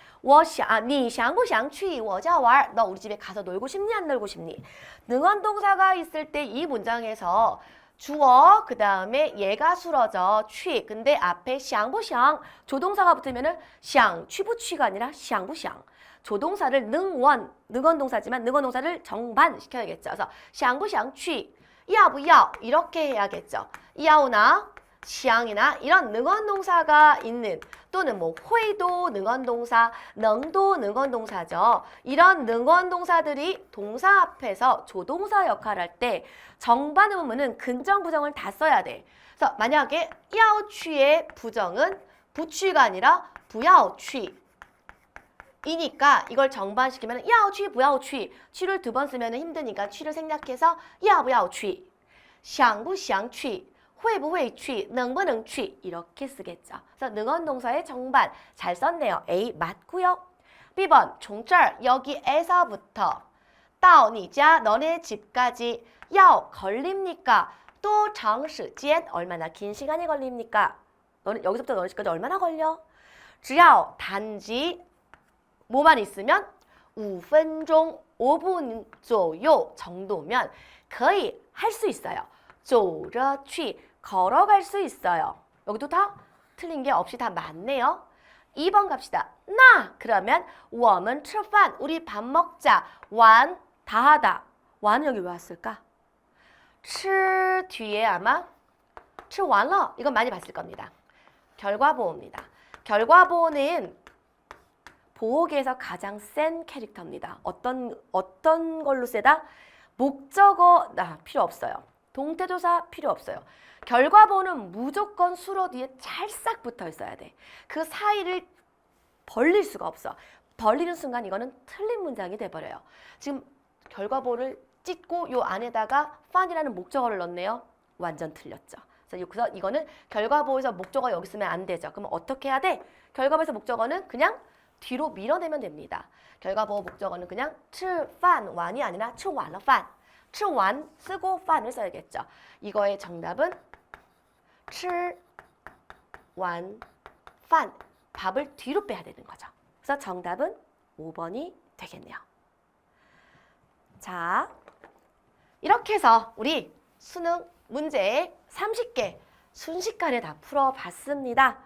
Speaker 1: 你想不想去我家玩? 너 우리 집에 가서 놀고 싶니 안 놀고 싶니? 능언동사가 있을 때 이 문장에서 주어 그 다음에 얘가 sur어져 취. 근데 앞에 想不想 조동사가 붙으면은 想취不취가 아니라 想不想. 조동사를 능원 동사지만 능원 동사를 정반시켜야겠죠. 그래서 想不想취, 要不要이렇게 해야겠죠. 要나 想이나 이런 능원 동사가 있는 또는 뭐 회도 능원 동사, 능도 능원 동사죠. 이런 능원 동사들이 동사 앞에서 조동사 역할을 할 때 정반 의문문은 긍정 부정을 다 써야 돼. 그래서 만약에 要취의 부정은 不취가 아니라 不要취. 이니까 이걸 정반시키면 要취, 不要취. 취를 두 번 쓰면 힘드니까 취를 생략해서 要不要취, 想不想취, 会不会취, 能不能취 이렇게 쓰겠죠. 그래서 능원 동사의 정반 잘 썼네요. A 맞고요. B번 从这儿 여기에서부터 到你家 너네 집까지 要 걸립니까? 多长时间 얼마나 긴 시간이 걸립니까? 너는 여기서부터 너네 집까지 얼마나 걸려? 只要 단지 뭐만 있으면 5分钟 5분 左右 정도면 거의 할 수 있어요. 走着去 걸어갈 수 있어요. 여기도 다 틀린 게 없이 다 맞네요. 2번 갑시다. 나 그러면 我们吃饭 우리 밥 먹자. 완 다 하다. 완은 여기 왜 왔을까? 吃 뒤에 아마 吃完了 이건 많이 봤을 겁니다. 결과보호입니다. 결과보호는 보호계에서 가장 센 캐릭터입니다. 어떤 걸로 세다? 목적어 필요 없어요. 동태조사 필요 없어요. 결과보호는 무조건 수로 뒤에 찰싹 붙어 있어야 돼. 그 사이를 벌릴 수가 없어. 벌리는 순간 이거는 틀린 문장이 돼버려요. 지금 결과보호를 찢고 요 안에다가 fun이라는 목적어를 넣네요. 완전 틀렸죠. 그래서 이거는 결과보호에서 목적어 여기 쓰면 안 되죠. 그럼 어떻게 해야 돼? 결과보호에서 목적어는 그냥 뒤로 밀어내면 됩니다. 결과보호 목적어는 그냥 吃饭 완이 아니라 吃完了饭. 吃完 쓰고 饭을 써야겠죠. 이거의 정답은 吃完饭 밥을 뒤로 빼야 되는 거죠. 그래서 정답은 5번이 되겠네요. 자, 이렇게 해서 우리 수능 문제 30개 순식간에 다 풀어봤습니다.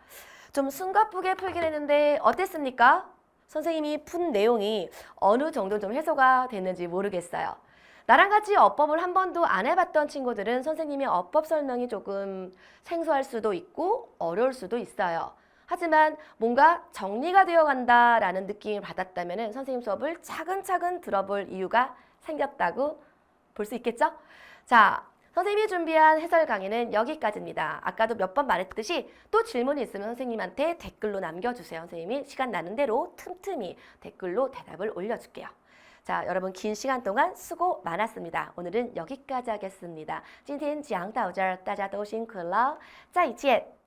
Speaker 1: 좀 숨가쁘게 풀긴 했는데 어땠습니까? 선생님이 푼 내용이 어느 정도 좀 해소가 됐는지 모르겠어요. 나랑 같이 어법을 한 번도 안 해봤던 친구들은 선생님의 어법 설명이 조금 생소할 수도 있고 어려울 수도 있어요. 하지만 뭔가 정리가 되어 간다라는 느낌을 받았다면 선생님 수업을 차근차근 들어볼 이유가 생겼다고 볼 수 있겠죠? 자, 선생님이 준비한 해설 강의는 여기까지입니다. 아까도 몇 번 말했듯이 또 질문이 있으면 선생님한테 댓글로 남겨주세요. 선생님이 시간 나는 대로 틈틈이 댓글로 대답을 올려줄게요. 자, 여러분 긴 시간 동안 수고 많았습니다. 오늘은 여기까지 하겠습니다. 今天讲到这儿，大家都辛苦了，再见。